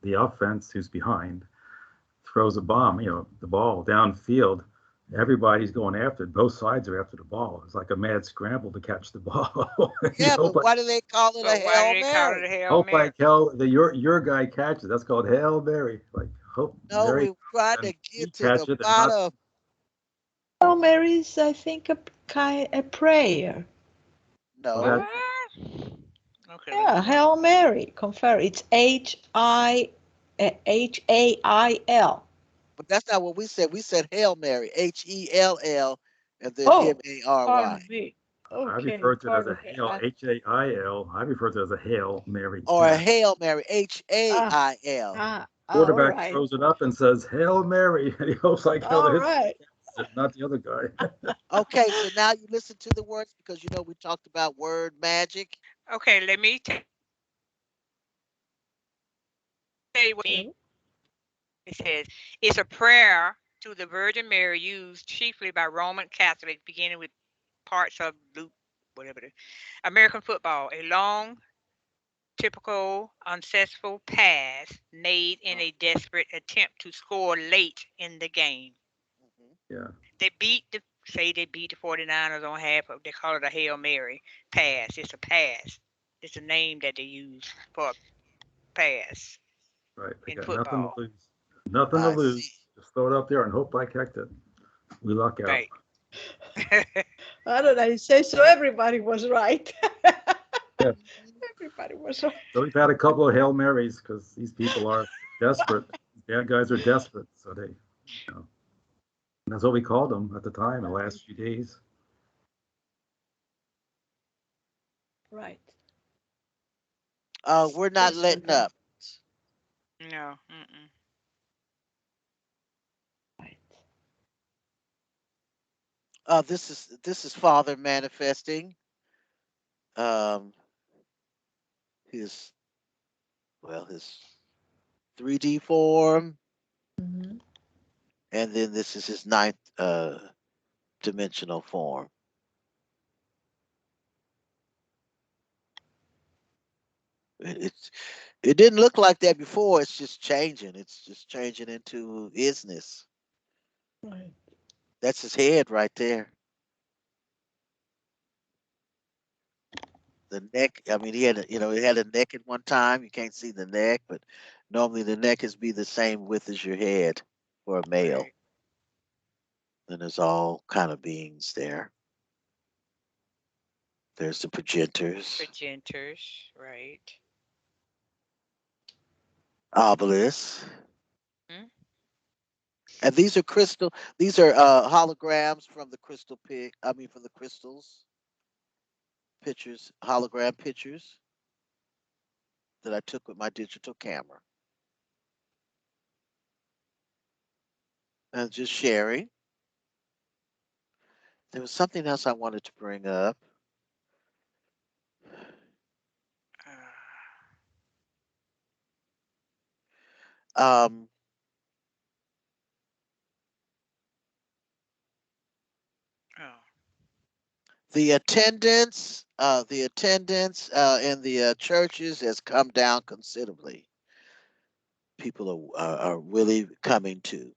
the offense who's behind throws a bomb, the ball downfield. Everybody's going after it. Both sides are after the ball. It's like a mad scramble to catch the ball. you Yeah, hope but like why do they call it a But why do hail they call it a mary? Hail hope Mary? like hell that your guy catches. That's called Hail Mary. Like hope No, Mary we're trying and to you get to the catch it and not bottom. Hail Mary is, I think, a prayer. well, No. that What? Okay, let me Yeah, look it up. Hail Mary. Confirm. It's Hail. But that's not what we said. We said Hail Mary, Hell, and then Oh, Mary, pardon me. I Okay, refer to it as a pardon me. hail, Hail. I refer to it as a Hail Mary or a snap. Hail Mary, Ah, Hail. all Quarterback right. throws it up and says Hail Mary, and he hopes like hell that All his right. it, not the other guy. Okay, so now you listen to the words because we talked about word magic. Okay, let me tell you what it means. Okay. It says it's a prayer to the Virgin Mary used chiefly by Roman Catholics, beginning with parts of Luke, whatever it is, American football. A long, typical, unsuccessful pass made in Uh, a desperate attempt to score late in the game. mhm. Yeah, They beat the 49ers on half of, they call it a Hail Mary pass. It's a pass. It's a name that they use for a pass right. They in got nothing to football. lose. Nothing to I lose. see. Just throw it up there and hope like heck that we luck out. Right. I don't know. You say so. Everybody was right. Yeah. Mhm. Everybody was right. So we've had a couple of Hail Marys because these people are desperate. Bad guys are desperate. So and that's what we called them at the time, the last few days. Right. We're not Yes, letting mother. up. No. Mm-mm. Right. This is Father manifesting. Um, his his 3D form, Hmm. and then this is his ninth dimensional form. It's it didn't look like that before. It's just changing. It's just changing into isness. Right. That's his head right there. The neck. I mean, he had a neck at one time. You can't see the neck, but normally the neck is be the same width as your head for a male. Right. And there's all kind of beings there. There's the progenitors. Progenitor. Right. obelisk. Hmm? And these are crystal. These are holograms from the crystal pig. I mean, from the crystals pictures, hologram pictures that I took with my digital camera. And just sharing. There was something else I wanted to bring up. Uh, Um, oh, the attendance in the churches has come down considerably. People are really coming to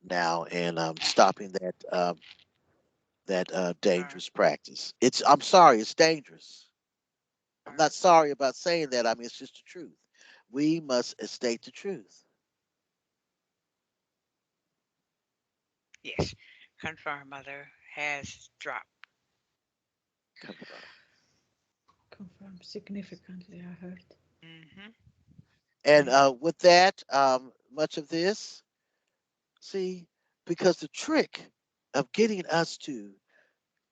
now and stopping that uh, dangerous practice. I'm sorry, it's dangerous. I'm uh, not sorry about saying that. I mean, it's just the truth. We must state the truth. yes. Confirm, mother has dropped. Confirm. Confirmed significantly, I heard. Hmm. And with that, much of this, see, because the trick of getting us to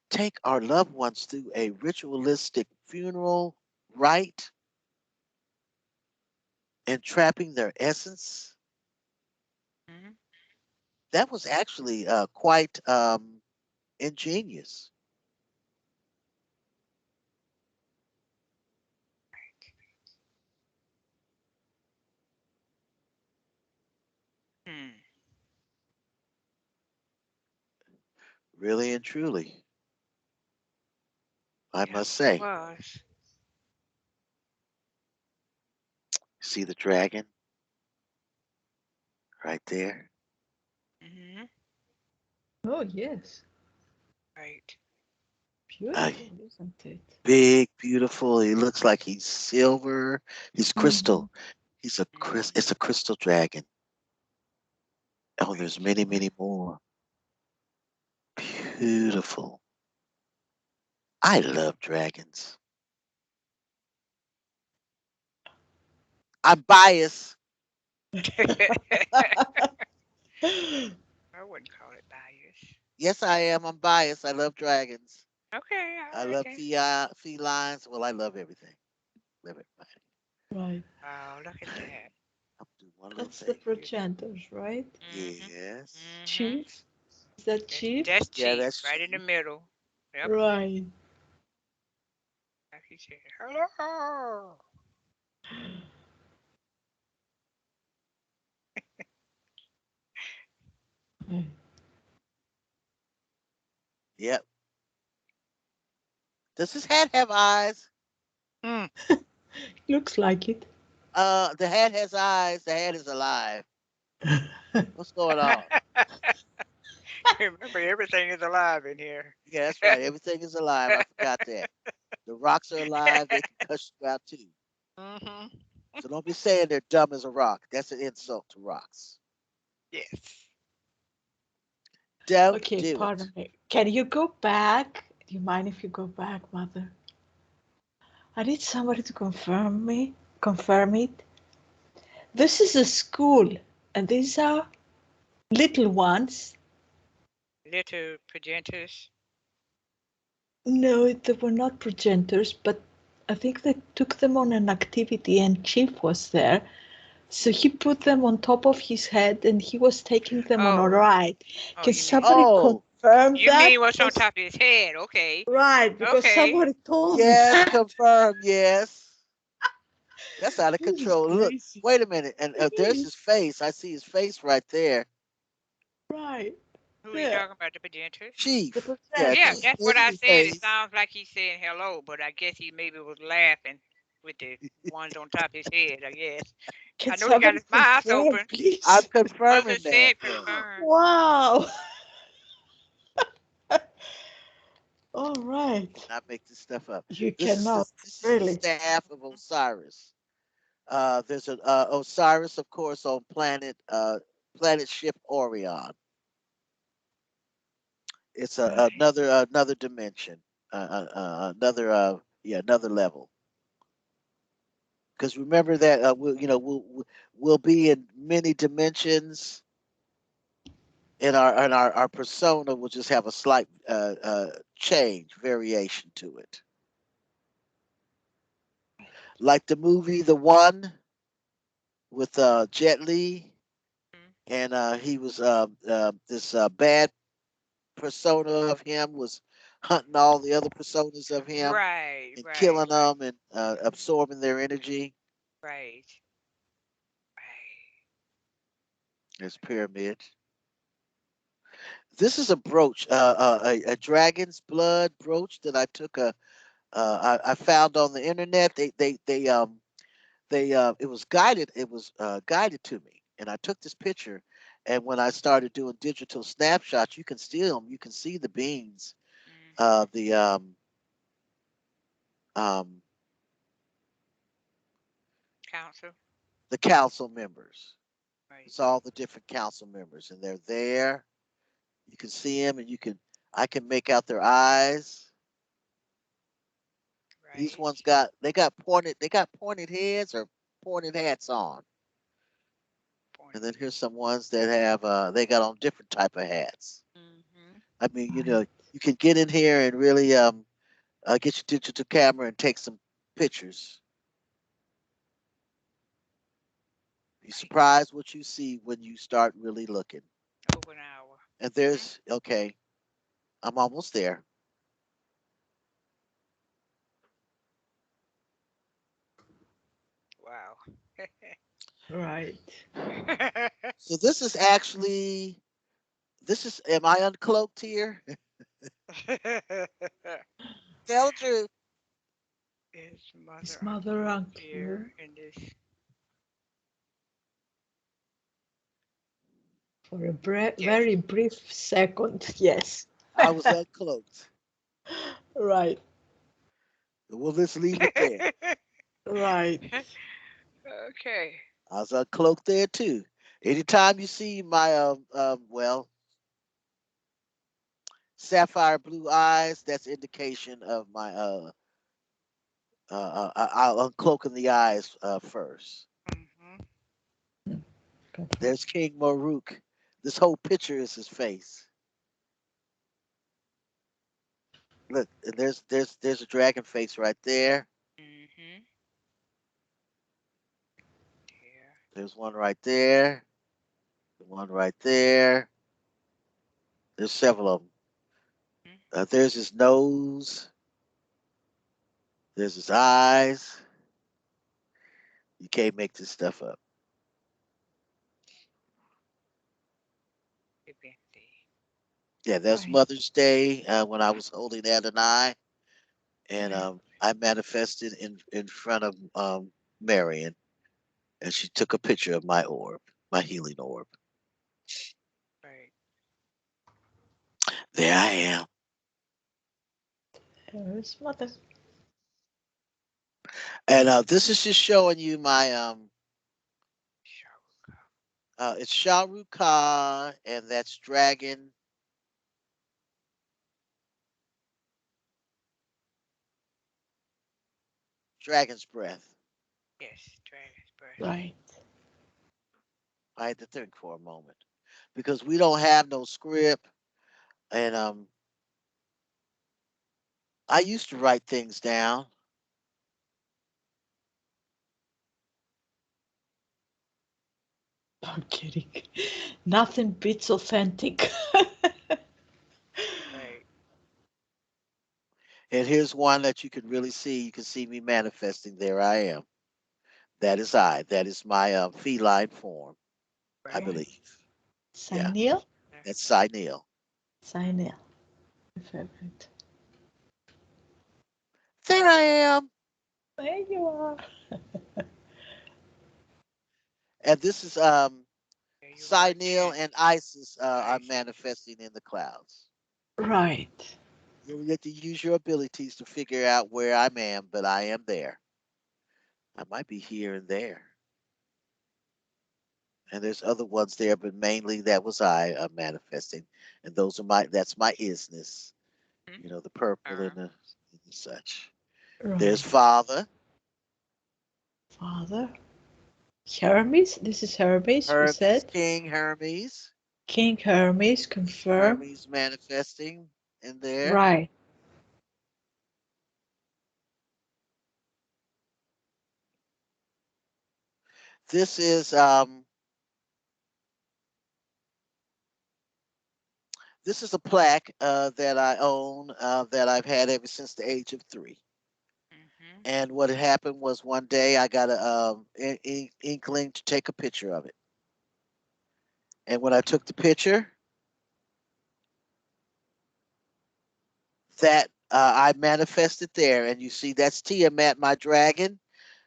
take our loved ones through a ritualistic funeral rite, entrapping their essence, Hmm. that was actually quite ingenious. Hmm. Really and truly, I Yes, must it say. was. See the dragon right there? Hmm. Oh, yes. Right. Uh, Beautiful, isn't it? big, beautiful. He looks like he's silver. He's Hmm. crystal. It's Hmm. a crystal dragon. Oh, there's Right. many, many more. Beautiful. I love dragons. I'm biased. I wouldn't call it bias. Yes, I am. I'm biased. I love dragons. Okay, all I right love then. felines. Well, I love everything. Love everybody. Right. Oh, look at that. I'll do one little That's the thing here. progenitors, right? Mm-hmm. Yes. Mm-hmm. Chief? Is that chief? That's Yeah, cheap, that's right in the cheap. middle. Yep. Right. Like he said, hello. Right. Yep. Does his hat have eyes? Mm. Looks like it. The hat has eyes. The hat is alive. What's going on? Remember, everything is alive in here. Yeah, that's right. Everything is alive. I forgot that. The rocks are alive. They can cuss you out too. Hmm. So don't be saying they're dumb as a rock. That's an insult to rocks. Yes. Don't Okay, do pardon it. me. Can you go back? Do you mind if you go back, Mother? I need somebody to confirm it. This is a school, and these are little ones. Little progenitors. No, they were not progenitors, but I think they took them on an activity, and Chief was there. So he put them on top of his head, and he was taking them on a Oh, ride. oh, Can you mean somebody Oh, confirm you that? mean what's on Because top of his head? Okay, right, because okay. somebody told me yes, that. confirm. Yes. That's out of This is control. Look, crazy. wait a minute. And It there's his is face. I see his face right there. right Who are you there. talking about? The progenitors? The Chief. Yeah, Yeah, progenitors. Chief that's what I Baby said. It face. sounds like he's saying hello, but I guess he maybe was laughing with the ones on top of his head. I guess. Can I know he got somebody his mouth confirm, open. I'm please? Mother confirming that. said confirm. Wow. All right. Cannot make this stuff up. You This is cannot the really. staff of Osiris. There's an Osiris, of course, on planet ship Orion. It's Right. another dimension, another yeah, another level. Because remember that we'll be in many dimensions, and our persona will just have a slight change, variation to it. Like the movie The One with Jet Li, and he was this bad persona of him was hunting all the other personas of him Right, and right, killing them and absorbing their energy. right, right. There's pyramid. This is a brooch, a dragon's blood brooch that I took I found on the internet. They it was guided. It was guided to me, and I took this picture. And when I started doing digital snapshots, you can see them. You can see the beings, Mm-hmm. the um, Council. the council members. Right, It's all the different council members, and they're there. You can see them, and I can make out their eyes. These right. ones they got pointed heads or pointed hats on. Point. And then here's some ones that have they got on different type of hats. Mm-hmm. I mean, Right. you can get in here and really get your digital camera and take some pictures. Be Right. surprised what you see when you start really looking. Over an hour. And Mm-hmm. there's okay, I'm almost there. Wow. Right. So this is am I uncloaked here? Tell the truth. Is mother Is mother uncloaked here unclear in this? for a Yes. very brief second? Yes. I was uncloaked. Right. Well, let's leave it there. Right. Okay. I was uncloaked there too. Anytime you see my sapphire blue eyes, that's indication of my I'll uncloaking the eyes first. Mm-hmm. There's King Maruk. This whole picture is his face. Look, and there's a dragon face right there. Mm-hmm. Yeah. There's one right there. The one right there. There's several of them. Mm-hmm. There's his nose. There's his eyes. You can't make this stuff up. Yeah, that's Right. Mother's Day when I was holding Adonai, and Right. I manifested in front of Marion, and she took a picture of my orb, my healing orb. Right. There I am, Here's mother. and this is just showing you my Sharuka. it's Shah Rukh Khan, and that's Dragon's Breath. Yes. Dragon's breath. Right. I had to think for a moment because we don't have no script, and I used to write things down. I'm kidding. Nothing beats authentic. Right. And here's one that you can really see. You can see me manifesting. There I am. That is I. That is my feline form, I Right. Right. believe. Yeah, Sineal? that's Sineal. Sineal. My favorite. There I am. There you are. And this is There you are Sineal again. and Isis are Nice. manifesting in the clouds. Right. You get to use your abilities to figure out where I am, but I am there. I might be here and there. And there's other ones there, but mainly that was I manifesting. And that's my isness. Hmm. The purple Uh-huh. and the such. There's Right. Father. Father. Hermes. This is Hermes. We Hermes, said King Hermes. King Hermes. Confirm. Hermes manifesting in there. Right. This is a plaque that I own that I've had ever since the age of 3. Mm-hmm. And what had happened was one day I got a inkling to take a picture of it. And when I took the picture, that I manifested there, and you see that's Tiamat, my dragon,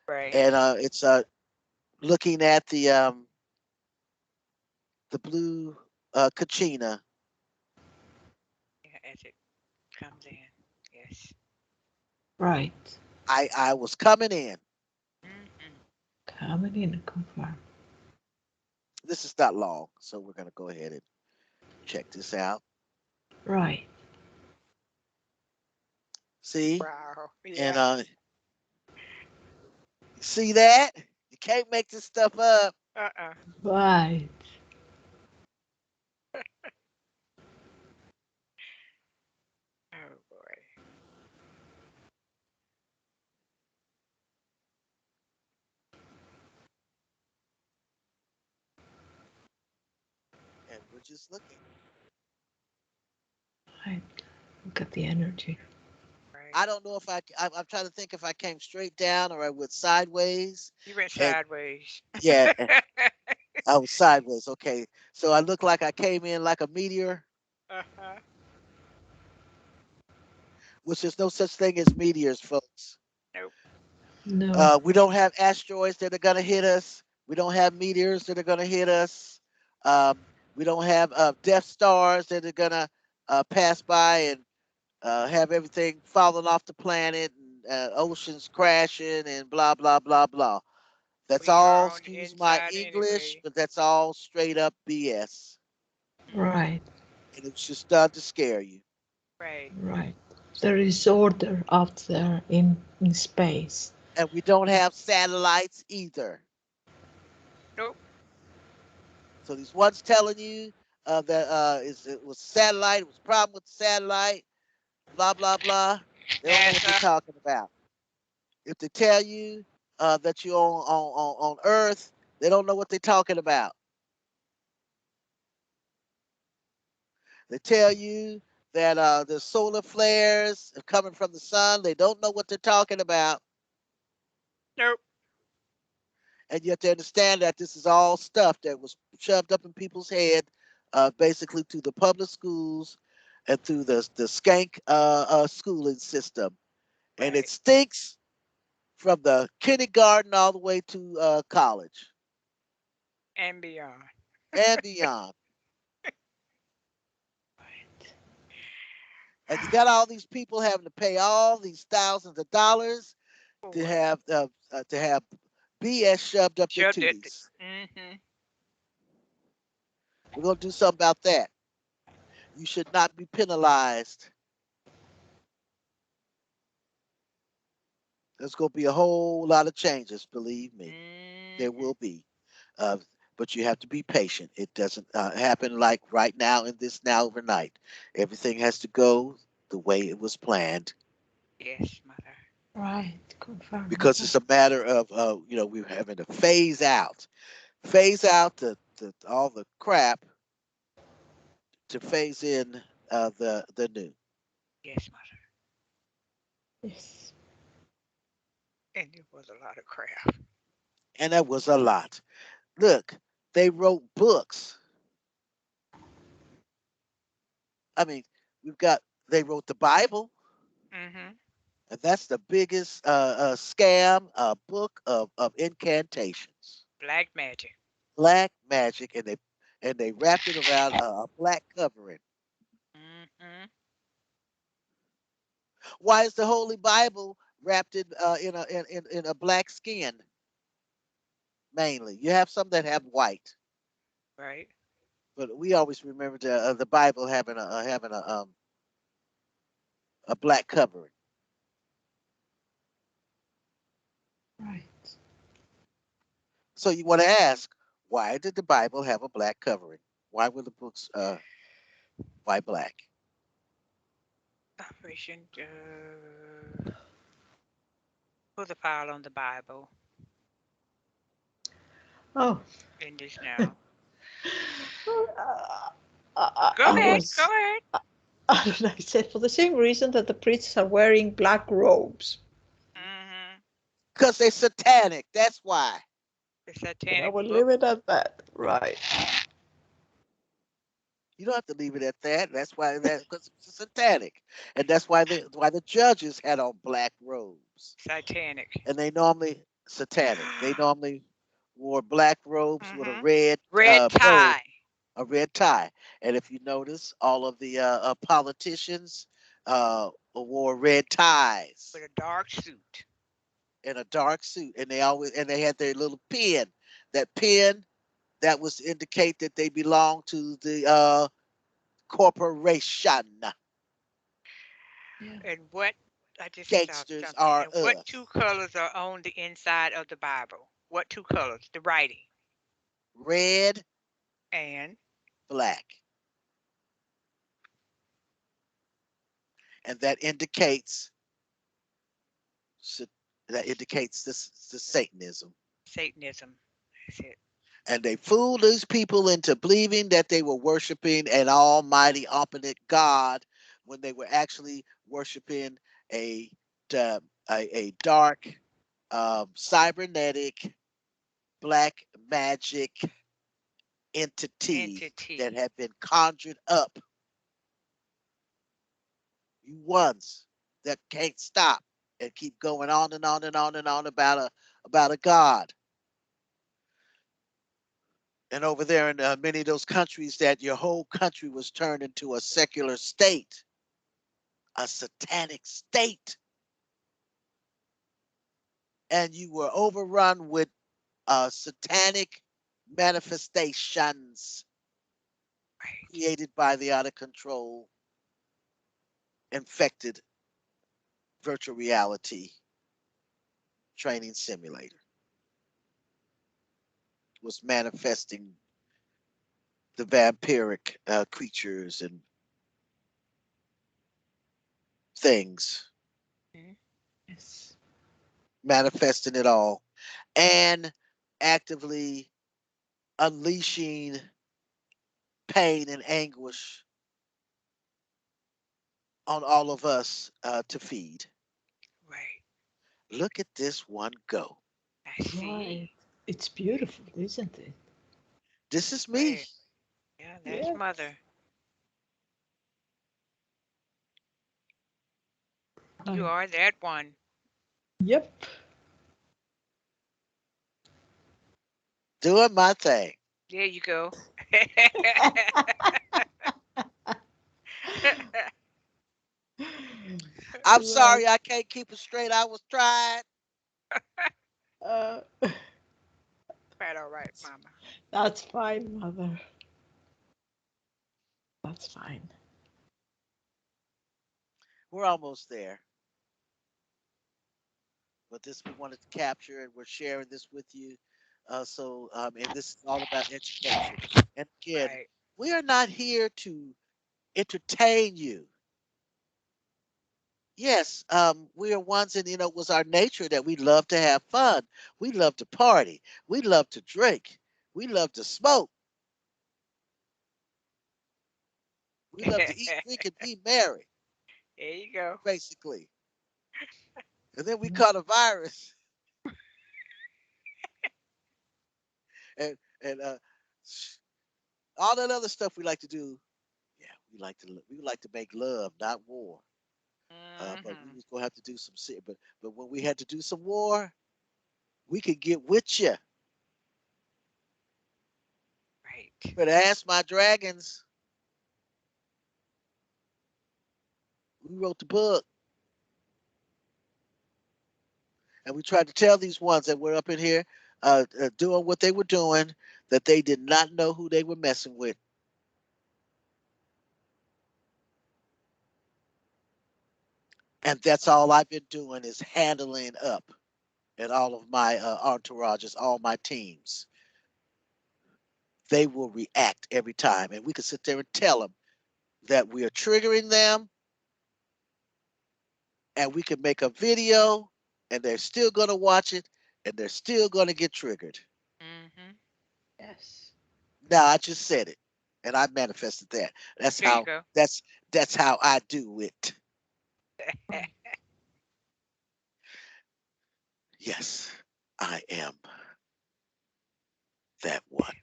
Right. and it's looking at the blue Kachina. Yeah, as it comes in. Yes. Right. I was coming in. Mm-hmm. Coming in and confirm. This is not long, so we're gonna go ahead and check this out. Right. See, Wow. and Yeah. see that you can't make this stuff up. Uh-uh. Right. Oh boy. And we're just looking. Right. Look at the energy. Right. I don't know if I'm trying to think if I came straight down or I went sideways. You went And sideways. yeah, I was sideways. Okay, so I look like I came in like a meteor, Uh-huh. which there's no such thing as meteors, folks. Nope. No. We don't have asteroids that are gonna hit us. We don't have meteors that are gonna hit us. Um, we don't have Death Stars that are gonna pass by and have everything falling off the planet and oceans crashing and blah blah blah blah. That's We all. are on the Excuse my inside English, anyway. but that's all straight up BS, Mm-hmm. Right. and it's just done to scare you. Right. Right. There is order out there in space. And we don't have satellites either. Nope. So these ones telling you that it was satellite, it was a problem with the satellite, blah blah blah. They don't know what they're NASA. talking about. If they tell you that you're on Earth, they don't know what they're talking about. They tell you that the solar flares are coming from the sun. They don't know what they're talking about. Nope. And you have to understand that this is all stuff that was shoved up in people's head, basically through the public schools and through the skank schooling system. And it Right. stinks from the kindergarten all the way to college And beyond. and beyond. Right. And you got all these people having to pay all these thousands of dollars For to what? have BS shoved up their Shoved it. tooties. Mm-hmm. We're gonna do something about that. You should not be penalized. There's gonna be a whole lot of changes, believe me. There Mm-hmm. will be. Uh, but you have to be patient. It doesn't happen like right now in this now overnight. Everything has to go the way it was planned Yes, mother. Right. Confirm. because it's a matter of we're having to phase out all the crap to phase in the new. Yes, mother. Yes. And it was a lot of crap. And that was a lot. Look, they wrote books. I mean, we've got they wrote the Bible, Mm-hmm. and that's the biggest scam book of incantations, Black magic. black magic, and they wrapped it around a black covering. Mm-hmm. Why is the Holy Bible wrapped in a black skin mainly? You have some that have white, Right. but we always remember the Bible having a black covering. Right. So you want to ask, why did the Bible have a black covering? Why were the books why black? Operation. Put the file on the Bible Oh, in this now. Go I ahead. Go was. ahead. I said for the same reason that the priests are wearing black robes. Mm-hmm. Because they're satanic. That's why. The And I satanic will book. leave it at that. Right. You don't have to leave it at that. That's why that because it's satanic, and that's why the judges had on black robes, Satanic. and they normally satanic. They normally wore black robes with a Mm-hmm. red Red bow, tie a red tie. And if you notice, all of the politicians wore red ties with a dark suit. and a dark suit, and they had their little pin. That pin that was to indicate that they belong to the corporation. Yeah. And what I just thought Gangsters something. are And what two us. colors are on the inside of the Bible? What two colors? The writing. Red, And black. And that indicates this the Satanism. Satanism. That's it. And they fooled these people into believing that they were worshiping an almighty, omnipotent God when they were actually worshiping a uh, a dark, cybernetic, black magic entity that Entity. had been conjured up. You ones that can't stop and keep going on and on and on and on about a God. And over there in many of those countries, that your whole country was turned into a secular state, a satanic state, and you were overrun with satanic manifestations Right. created by the out of control, infected virtual reality training simulator was manifesting the vampiric creatures and things, Mhm. Yes. manifesting it all and actively unleashing pain and anguish on all of us to feed. Right. Look at this one go. I see. Right. It's beautiful, isn't it? This is me. Right. Yeah, that's Yes. mother. You Right. are that one. Yep. Doing my thing. There you go. I'm Right. sorry I can't keep it straight. I was trying. Uh, Quite all right, Mama. that's fine, mother. That's fine. We're almost there. But this we wanted to capture and we're sharing this with you. And this is all about education. And again, Right. we are not here to entertain you. Yes, we are ones, and it was our nature that we love to have fun. We love to party. We love to drink. We love to smoke. We love to eat, drink, and be merry, There you go. basically. And then we Yeah. caught a virus and and all that other stuff we like to do. Yeah, we like to make love, not war. But we Hmm. was gonna have to do some but when we had to do some war, we could get with you. Right. Better ask my dragons. We wrote the book, and we tried to tell these ones that were up in here doing what they were doing that they did not know who they were messing with. And that's all I've been doing is handling up. and all of my entourages, all my teams, they will react every time. And we can sit there and tell them that we are triggering them, and we can make a video, and they're still going to watch it, and they're still going to get triggered. Mm-hmm. Yes. Now I just said it, and I manifested that. That's There you how. go. That's how I do it. Yes, I am that one.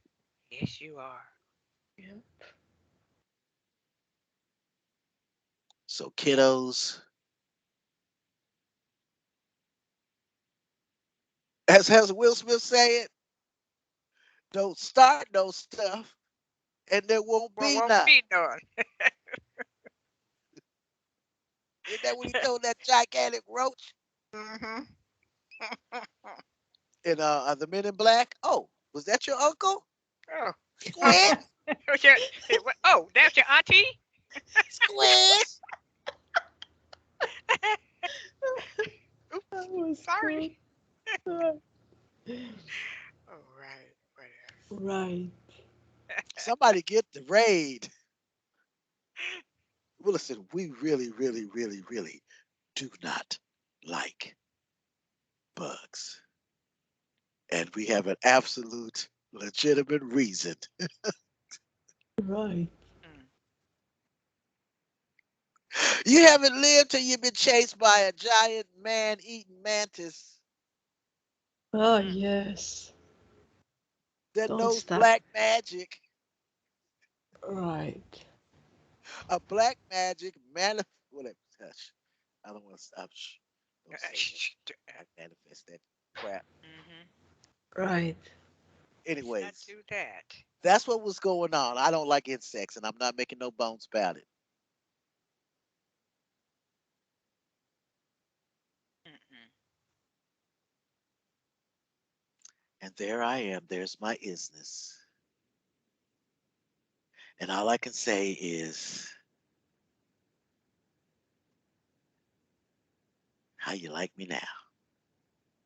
Yes, you are. Yeah. So kiddos, as Will Smith say it, don't start no stuff, and there won't Well, be won't none. be none. Isn't that what he told that gigantic roach Mm-hmm. in the Men in Black? Oh, was that your uncle? Oh. Squid, Okay. Oh, that's your auntie? squid. Oops, That was sorry. good. Right. All right. Whatever. Right. Somebody get the raid. Well, listen, we really, really, really, really do not like bugs, and we have an absolute, legitimate reason. Right. Mm. You haven't lived till you've been chased by a giant man-eating mantis Oh, Mm. yes. that Don't knows stop. black magic. Right. A black magic whatever. Hush. I don't want to stop. Shh. Don't say that. I manifest that crap. Mm-hmm. Right. Let's not Anyways, do that. that's what was going on. I don't like insects, and I'm not making no bones about it. Mm-mm. And there I am. There's my isness. And all I can say is, how you like me now?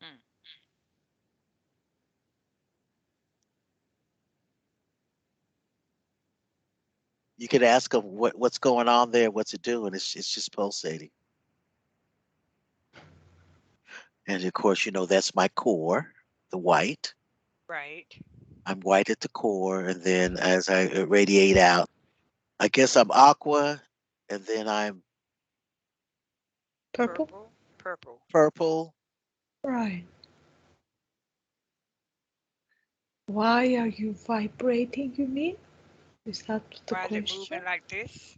Mm. You could ask them what's going on there, what's it doing? It's just pulsating. And of course, that's my core, the white. Right. I'm white at the core, and then as I radiate out, I guess I'm aqua, and then I'm Purple? Purple. Purple. purple. Right. Why are you vibrating, you mean? Is that the Why is it question? moving like this?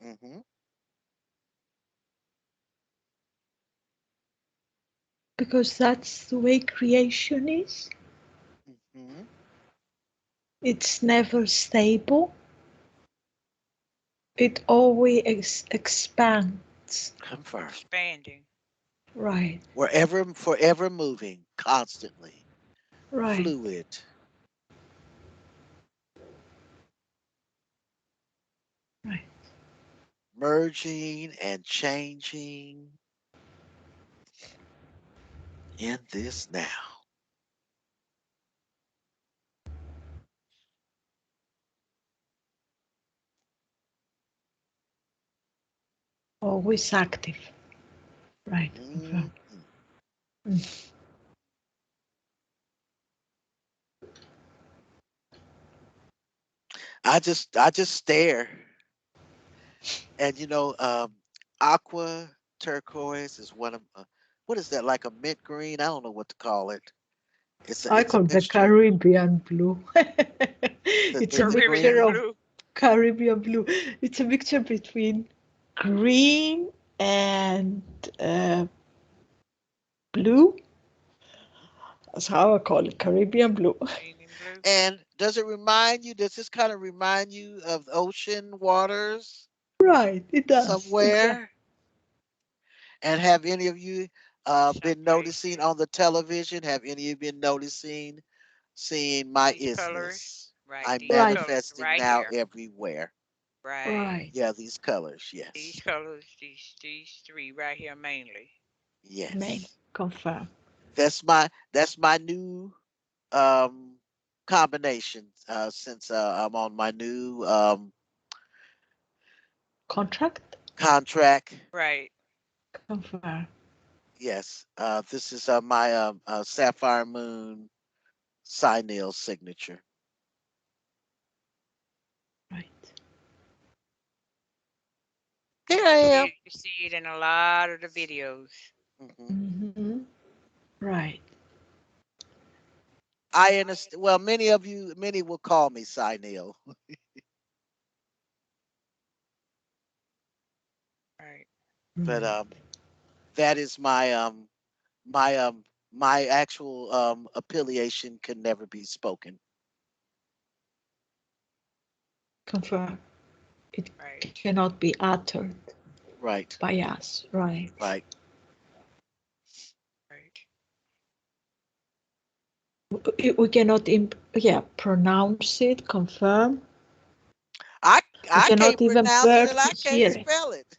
Hmm. Because that's the way creation is. Hmm. It's never stable. It always expands. Confirm. Expanding. Right. Wherever, forever moving, constantly, Right. fluid, Right. merging and changing in this now. Always active. Right. Mhm. Confirm. Mm. I just stare, and aqua turquoise is one of what is that, like a mint green? I don't know what to call it. It's a I it's a call the mixture. Caribbean blue. It's a The mixture Caribbean green. of blue. Caribbean blue. It's a mixture between green and blue. That's how I call it, Caribbean blue. Green and blue. And does this kind of remind you of ocean waters Right, it does. Exactly. somewhere? And have any of you been Someplace. noticing on the television? Have any of you been noticing, seeing my These colors. isness? Right. I'm These Right, colors manifesting right now here. everywhere. Right. right. Yeah, these colors. These Yes. colors. These three right here mainly. Main Yes. confirm. That's my new um combination since I'm on my new Contract? contract. Right. Confirm. Yes, this is my Sapphire Moon Sineal signature. Right. Here I am. You see it in a lot of the videos. Hmm. Mm-hmm. Right. I understand. Well, many will call me Sineal, Right. but Right. that is my my actual affiliation can never be spoken. Confirm. It Right. cannot be uttered Right, by us. Right. right. Right. We cannot pronounce it, confirm. I We I cannot can't even pronounce bear it and I to can't hear it. spell it.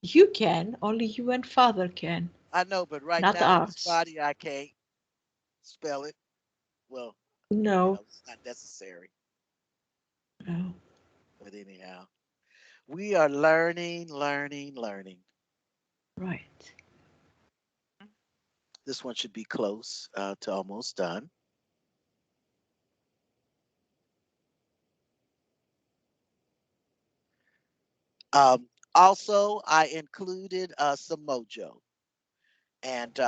You can, only you and Father can, I know, but right not now in this us. body I can't spell it. Well, No. it's not necessary. No. But anyhow, we are learning, learning, learning. Right. This one should be close to almost done. Also, I included some mojo, and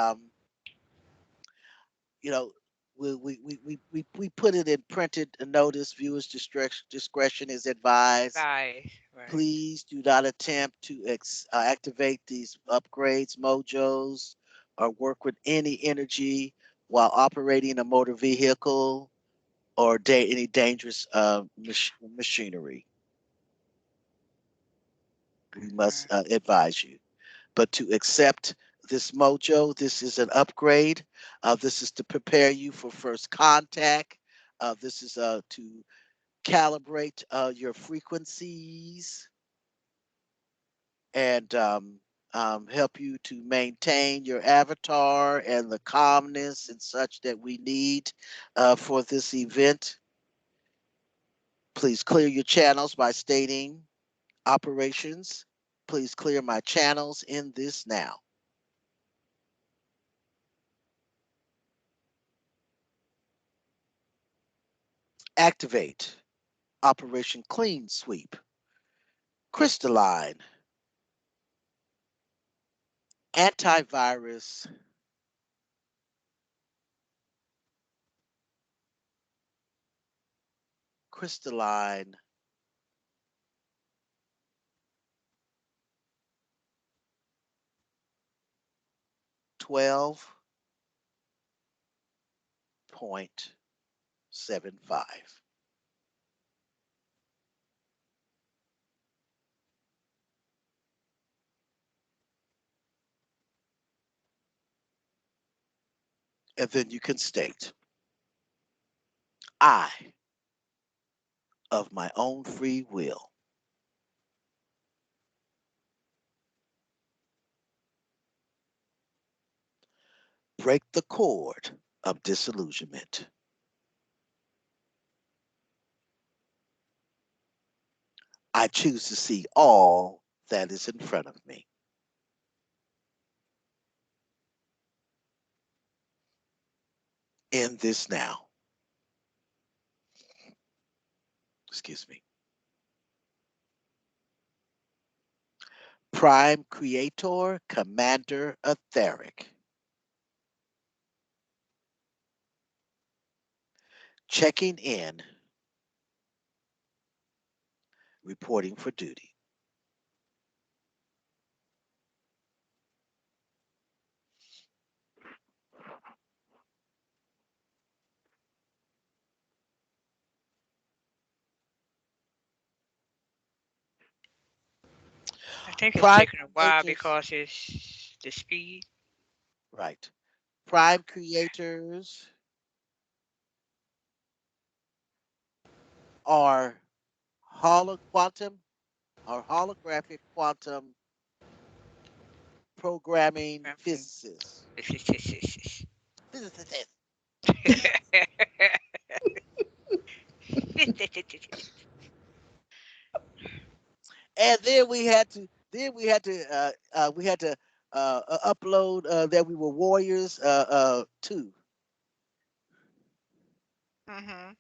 you know, we put it in printed notice. Viewers' discretion is advised. Advice. Right. Please do not attempt to activate these upgrades, mojos, or work with any energy while operating a motor vehicle or any dangerous machinery. We must Right. advise you. But to accept this mojo, this is an upgrade. This is to prepare you for first contact. This is to calibrate your frequencies and help you to maintain your avatar and the calmness and such that we need for this event. Please clear your channels by stating operations. Please clear my channels in this now. Activate Operation Clean Sweep. Crystalline Antivirus Crystalline 12.75. And then you can state, I, of my own free will, break the cord of disillusionment. I choose to see all that is in front of me. In this now. Excuse me. Prime Creator Commander Etheric. Checking in, reporting for duty. I think it's Prime taking a while creators, because it's the speed. right. Prime creators are quantum or holographic quantum programming Okay. physicist. Physicist. And then we had to upload that we were warriors too. Mhm.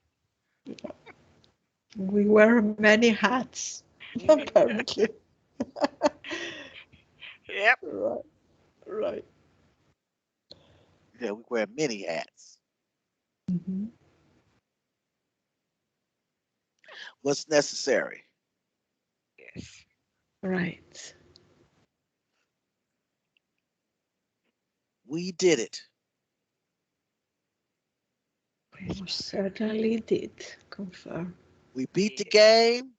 We wear many hats, apparently. Yep. Right, right. Yeah, we wear many hats. Hmm. What's necessary? Yes. Right. We did it. We certainly did. Confirm. We beat the Yeah. game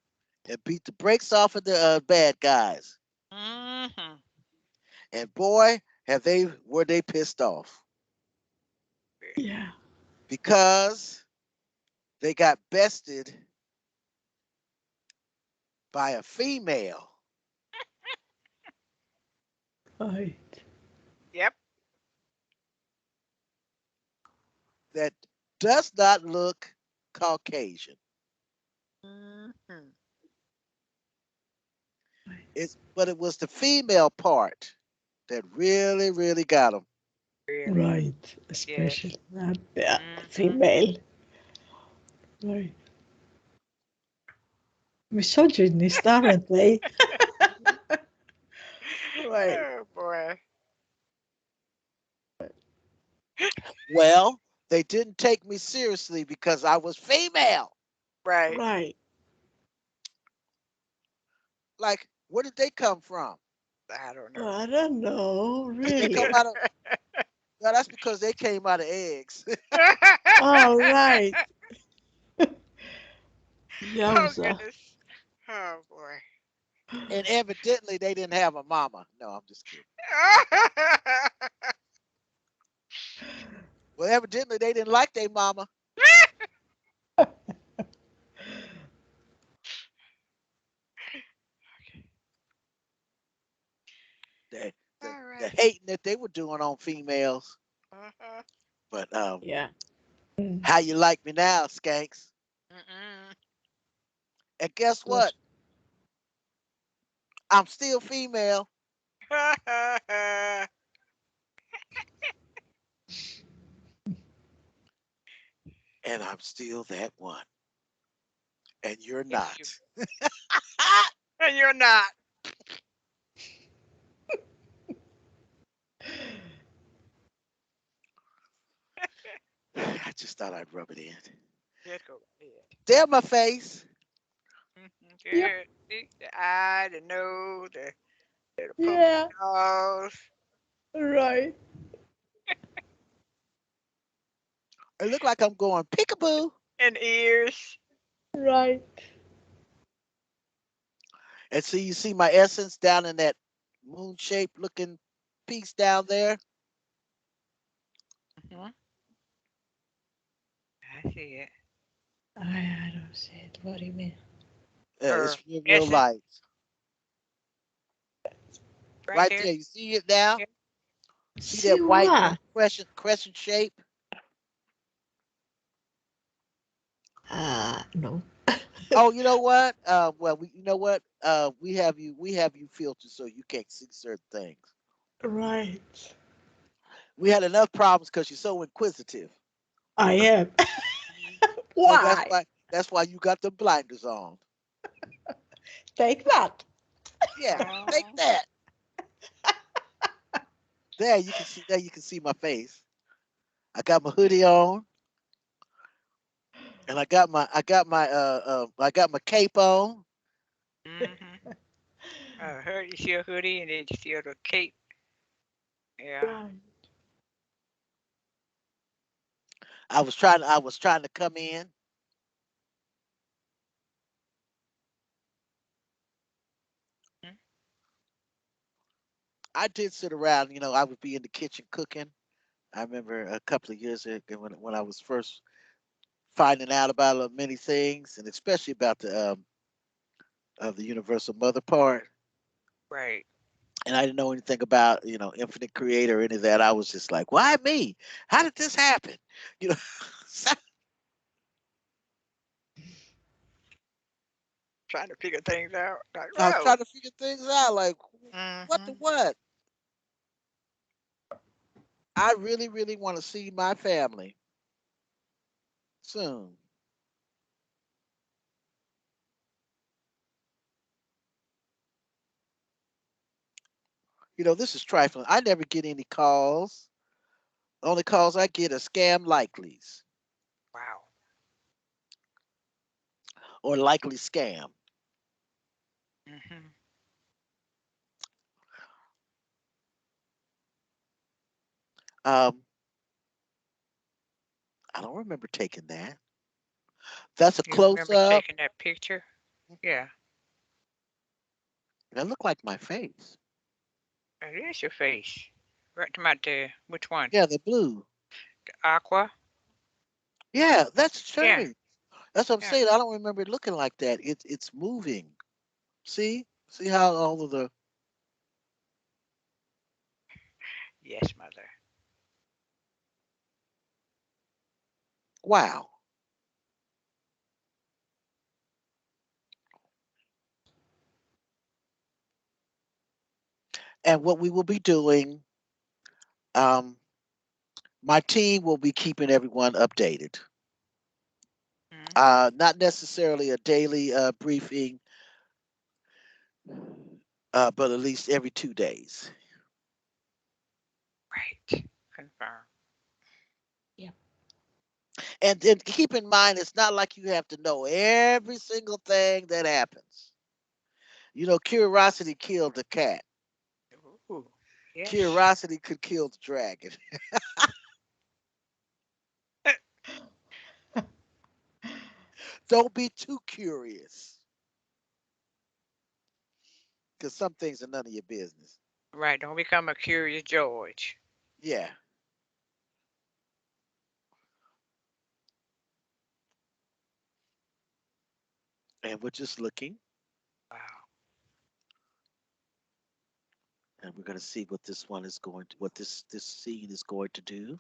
and beat the brakes off of the bad guys. Mhm. And boy, were they pissed off Yeah. because they got bested by a female Right. Yep. that does not look Caucasian. Mhm. But it was the female part that really, really got them. Really. Right. Yes. Especially that yeah, Mhm. female. Right. Misogynist, aren't they? Right. Oh boy. Well, they didn't take me seriously because I was female. Right. Right. Like, where did they come from? I don't know. I don't know, Did they come really. out of? No, that's because they came out of eggs. Oh, right. Oh Yowza. goodness. Oh boy. And evidently they didn't have a mama. No, I'm just kidding. Well, evidently they didn't like their mama. The, the, All the right. hating that they were doing on females. Uh-huh. But Yeah. Mm. how you like me now, skanks? Mm-mm. And guess what? Good. I'm still female, and I'm still that one, and you're Yes, you. not. And you're not. I just thought I'd rub it in. Just go ahead. There, my face. Mhm. Yep. Good. See? The eye, the nose, the puppy Yeah. nose, Right. It look like I'm going peekaboo. and ears. Right. And so you see my essence down in that moon shaped looking piece down there. Mhm. I see it. I don't see it. What do you mean? It's Her real, real essence light. right Right there. there. You see it now? Yeah. See See that white what? crescent shape? No. Oh, you know what? Well, you know what? We have you filtered so you can't see certain things. Right. We had enough problems because you're so inquisitive. I am. So that's Why? why that's why you got the blinders on. Take that. Yeah, take Oh. that. There you can see my face. I got my hoodie on, and I got my cape on. Mhm. Hoodie, you see a hoodie, and then you see the cape. Yeah. Right. I was trying to come in. Mhm. I did sit around, I would be in the kitchen cooking. I remember a couple of years ago when I was first finding out about many things, and especially about the universal mother part. Right. and I didn't know anything about, infinite creator or any of that. I was just like, why me? How did this happen? You know, Trying to figure things out. Like, I was whoa. trying to figure things out. Like, what the Mm-hmm. what? I really, really want to see my family soon. This is trifling. I never get any calls. Only calls I get are scam likelies Wow. or likely scam. Mm-hmm. Um, I don't remember taking that. That's a You close remember up. taking that picture? Yeah. That looked like my face. That is your face. Right to my there. Which one? Yeah, the blue. The aqua? Yeah, that's Yeah. strange. That's what I'm Yeah. saying. I don't remember it looking like that. It's moving. See how all of the Yes, mother. wow. And what we will be doing, um, my team will be keeping everyone updated. Mm-hmm. Not necessarily a daily briefing, but at least every 2 days. Right. Confirm. Yeah. And keep in mind, it's not like you have to know every single thing that happens. Curiosity killed the cat. Ooh. Yes. Curiosity could kill the dragon. Don't be too curious, because some things are none of your business. Right. Don't become a curious George. Yeah, and we're just looking, Wow. and we're going to see what this one is going to, what this scene is going to do.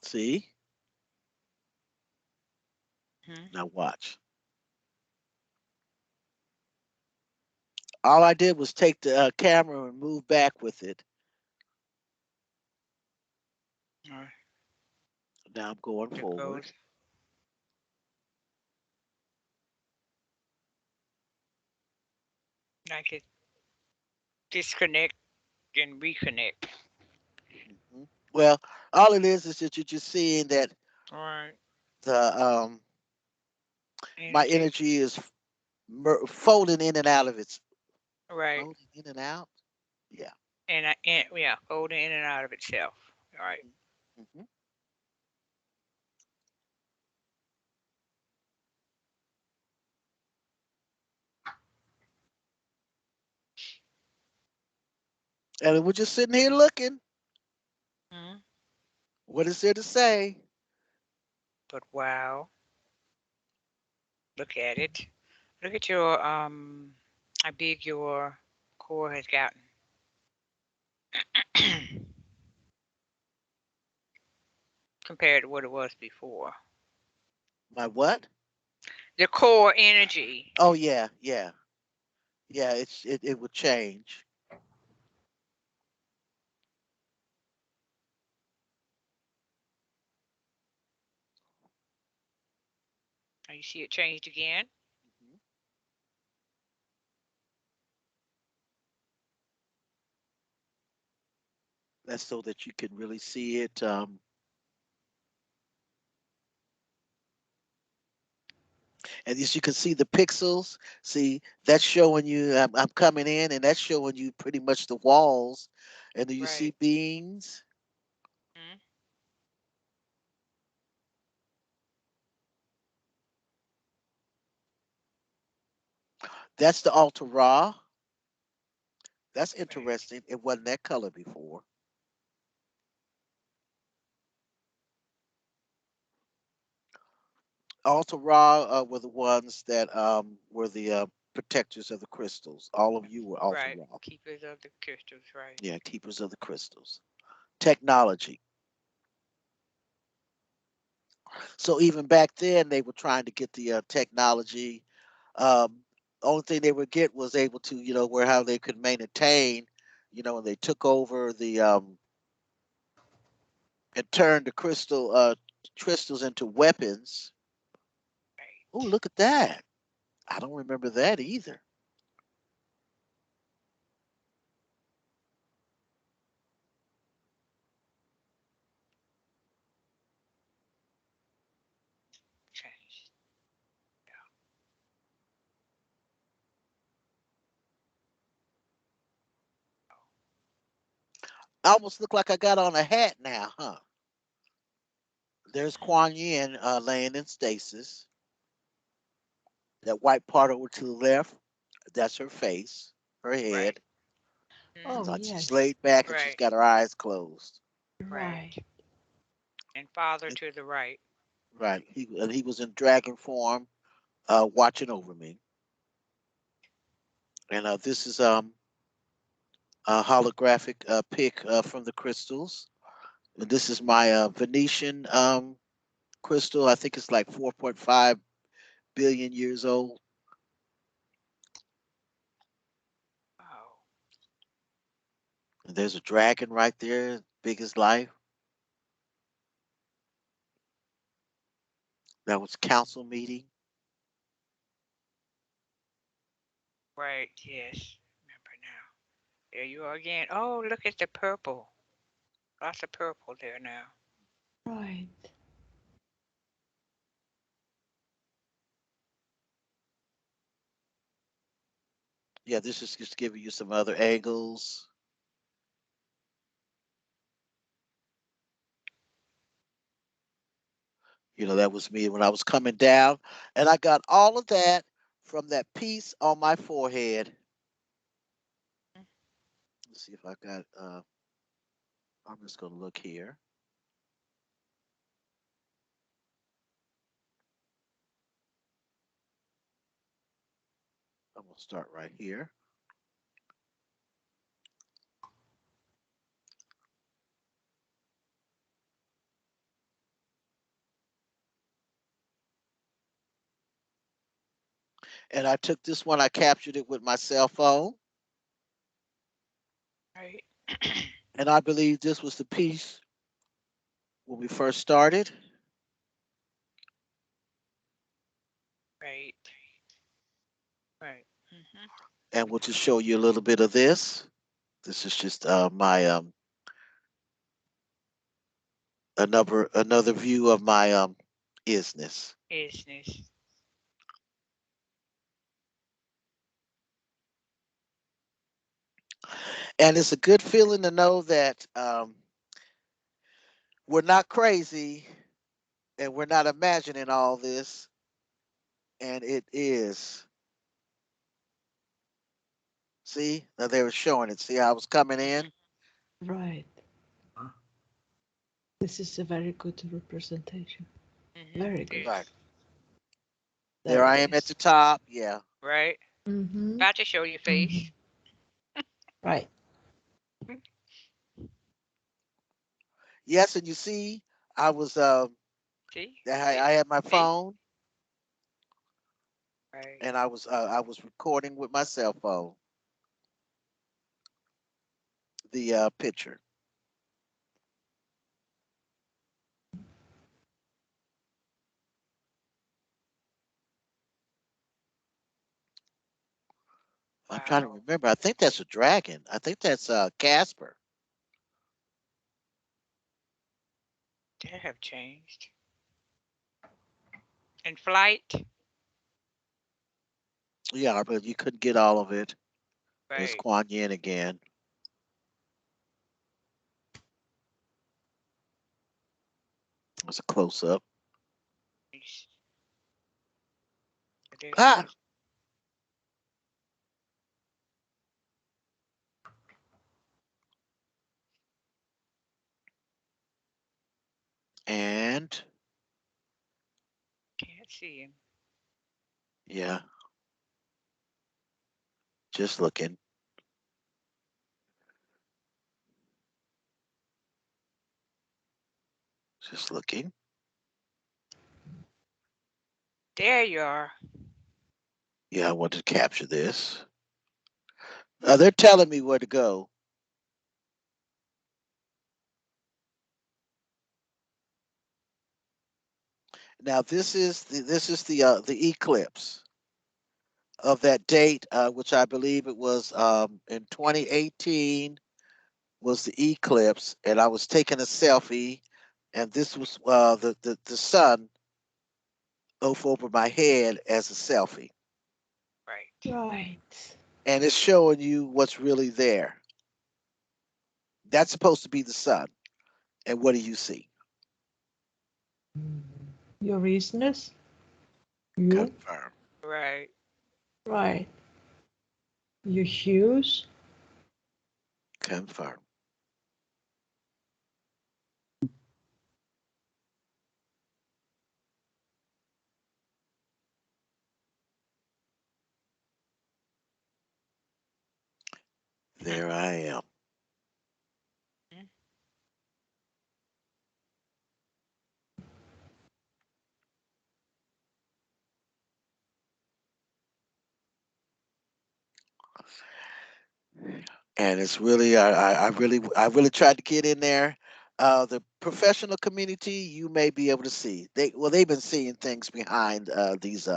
See, Mm-hmm. now watch. All I did was take the camera and move back with it. All right. Now I'm going It forward. goes like it disconnect and reconnect. Mhm. Well, all it is that you're just seeing that All right. the my Energy. energy is folding in and out of its Right. folding in and out. Yeah. And yeah, folding in and out of itself. All right. Hmm. And we're just sitting here looking. Mm-hmm. What is there to say? But wow, look at it. Look at your how big your core has gotten compared to what it was before. My what? The core energy. Oh yeah, yeah, yeah. It would change. Oh, you see it changed again. Mhm. That's so that you can really see it. And as you can see the pixels, see that's showing you I'm coming in, and that's showing you pretty much the walls. And do you see Right. beings? Mm-hmm. That's the ultra raw. That's Right. interesting. It wasn't that color before. Alta Ra were the ones that were the protectors of the crystals. All of you were Alta Right. Ra. Keepers of the crystals. Right. Yeah, keepers of the crystals. Technology. So even back then, they were trying to get the technology. Um, only thing they would get was able to, where how they could maintain, and they took over the and turned the crystals into weapons. Oh, Right. look at that! I don't remember that either. Change. I almost look like I got on a hat now, huh? There's Kuan Yin laying in stasis. That white part over to the left, that's her face, her Right. head. Oh, It's Mm-hmm. like she's yes. laid back and she's Right. got her eyes closed. Right. Right. And father to the right. Right. He was in dragon form, watching over me. And this is a holographic pic from the crystals. And this is my Venetian crystal. I think it's like 4.5 billion years old. Oh. And there's a dragon right there, big as life. That was council meeting. Right. Yes. Remember now. There you are again. Oh, look at the purple. Lots of purple there now. Right. Yeah, this is just giving you some other angles. That was me when I was coming down. And I got all of that from that piece on my forehead. Let's see if I got, I'm just going to look here. I'm going to start right here. And I took this one, I captured it with my cell phone. Right. And I believe this was the piece when we first started. Right. Right. Mm-hmm. And we'll just show you a little bit of this. This is just my another view of my isness. Business. And it's a good feeling to know that we're not crazy and we're not imagining all this. And it is. See, now they were showing it. See how I was coming in? Right. Huh? This is a very good representation. Mm-hmm. Very It good. Right. is. There There I it am at is. the top. Yeah. Right. Mm-hmm. About to show your Mm-hmm. face. Right. Yes, and you see, I was See? I See? had my See? phone Right. and I was recording with my cell phone the picture. I'm trying to Wow. remember. I think that's a dragon. I think that's Casper. They have changed. And flight. Yeah, but you couldn't get all of it. There's Right. Kuan Yin again. It's a close up. Nice. There's Ah, and can't see him. Yeah. Just looking. Just looking. There you are. Yeah, I want to capture this. They're telling me where to go. Now this is the eclipse of that date, which I believe it was in 2018 was the eclipse, and I was taking a selfie, and this was the sun over my head as a selfie, Right. Right. and it's showing you what's really there. That's supposed to be the sun, and what do you see? Your business. You. Confirm. Right. Right. Your shoes. Confirm. There I am. Mhm. And it's really I really tried to get in there. The professional community, you may be able to see. They've been seeing things behind these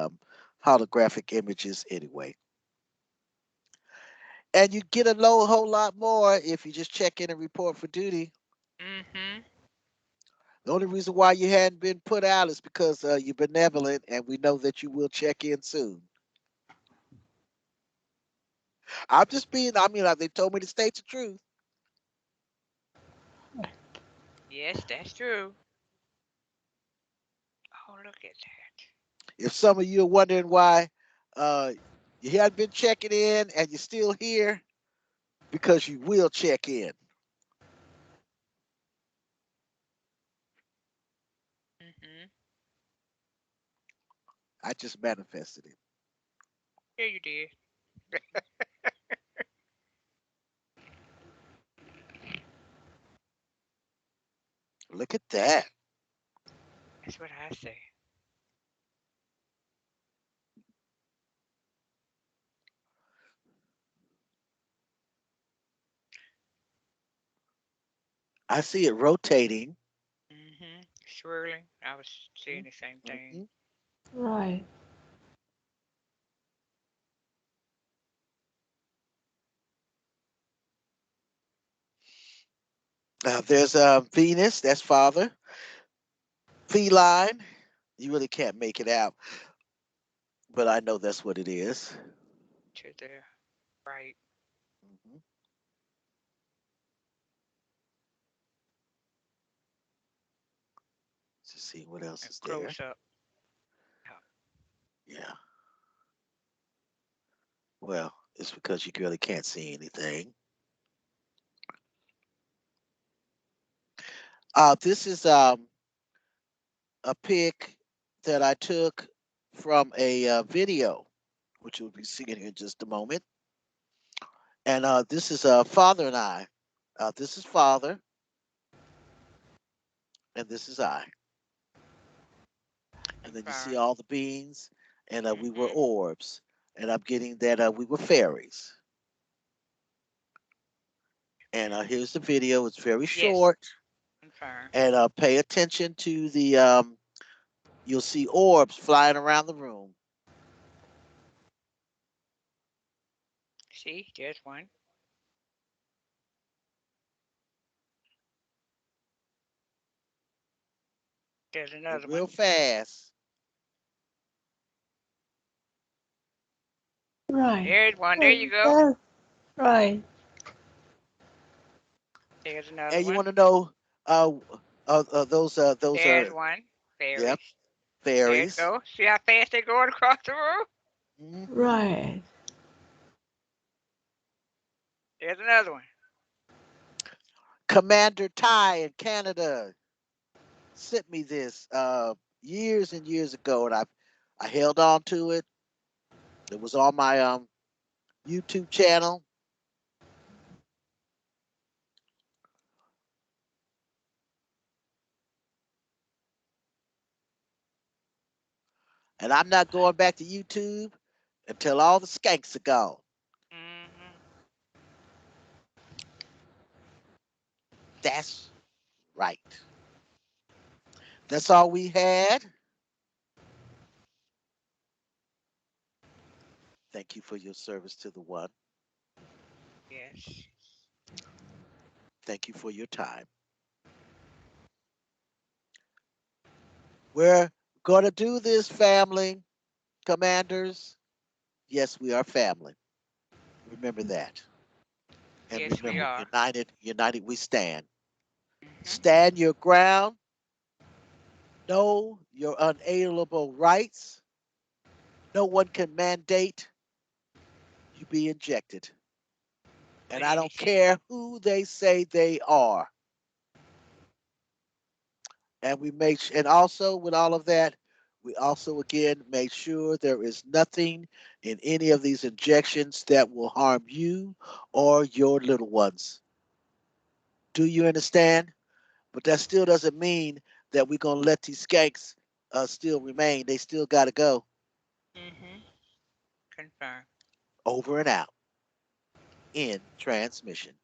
holographic images anyway. And you get a whole lot more if you just check in and report for duty. Mhm. The only reason why you hadn't been put out is because you're benevolent, and we know that you will check in soon. I'm just being. I mean, they told me to state the truth. Yes, that's true. Oh, look at that. If some of you are wondering why uh, you hadn't been checking in and you're still here, because you will check in. Mhm. I just manifested it. Yeah, you did. Look at that. That's what I say. I see it rotating. Mhm. Swirling. I was seeing the same thing. Mhm. Right. There's Venus, that's father. Feline, you really can't make it out, but I know that's what it is. To the right. Mhm. Let's see what else And is there. close up. Yeah. Yeah. Well, it's because you really can't see anything. This is a pic that I took from a video, which you'll be seeing here in just a moment. And this is father and I. This is father, and this is I. And then you see Confirm. all the beings, and we were Mhm. orbs. And I'm getting that we were fairies. And here's the video. It's very Yes. short. Confirm. And pay attention to the, you'll see orbs flying around the room. See, there's one. There's They're another real one. fast. Right. There's one. There you Oh, go. there. Right. There's another And you one. want to know, uh, those There's are, one. yep, Fairies. There you fairies. go. See how fast they're going across the room? Mhm. Right. There's another one. Commander Ty in Canada sent me this years and years ago, and I held on to it. It was on my YouTube channel. And I'm not going back to YouTube until all the skanks are gone. Mm-hmm. That's right. That's all we had. Thank you for your service to the one. Yes. Thank you for your time. We're going to do this, family, commanders. Yes, we are family. Remember that. And Yes, we remember, are. united, united we stand. Mm-hmm. Stand your ground. Know your unalienable rights. No one can mandate you be injected. With And I don't anything. care who they say they are. And and also with all of that, we also again make sure there is nothing in any of these injections that will harm you or your little ones. Do you understand? But that still doesn't mean that we're gonna let these skanks still remain. They still gotta go. Mm-hmm. Confirm. Over and out in transmission.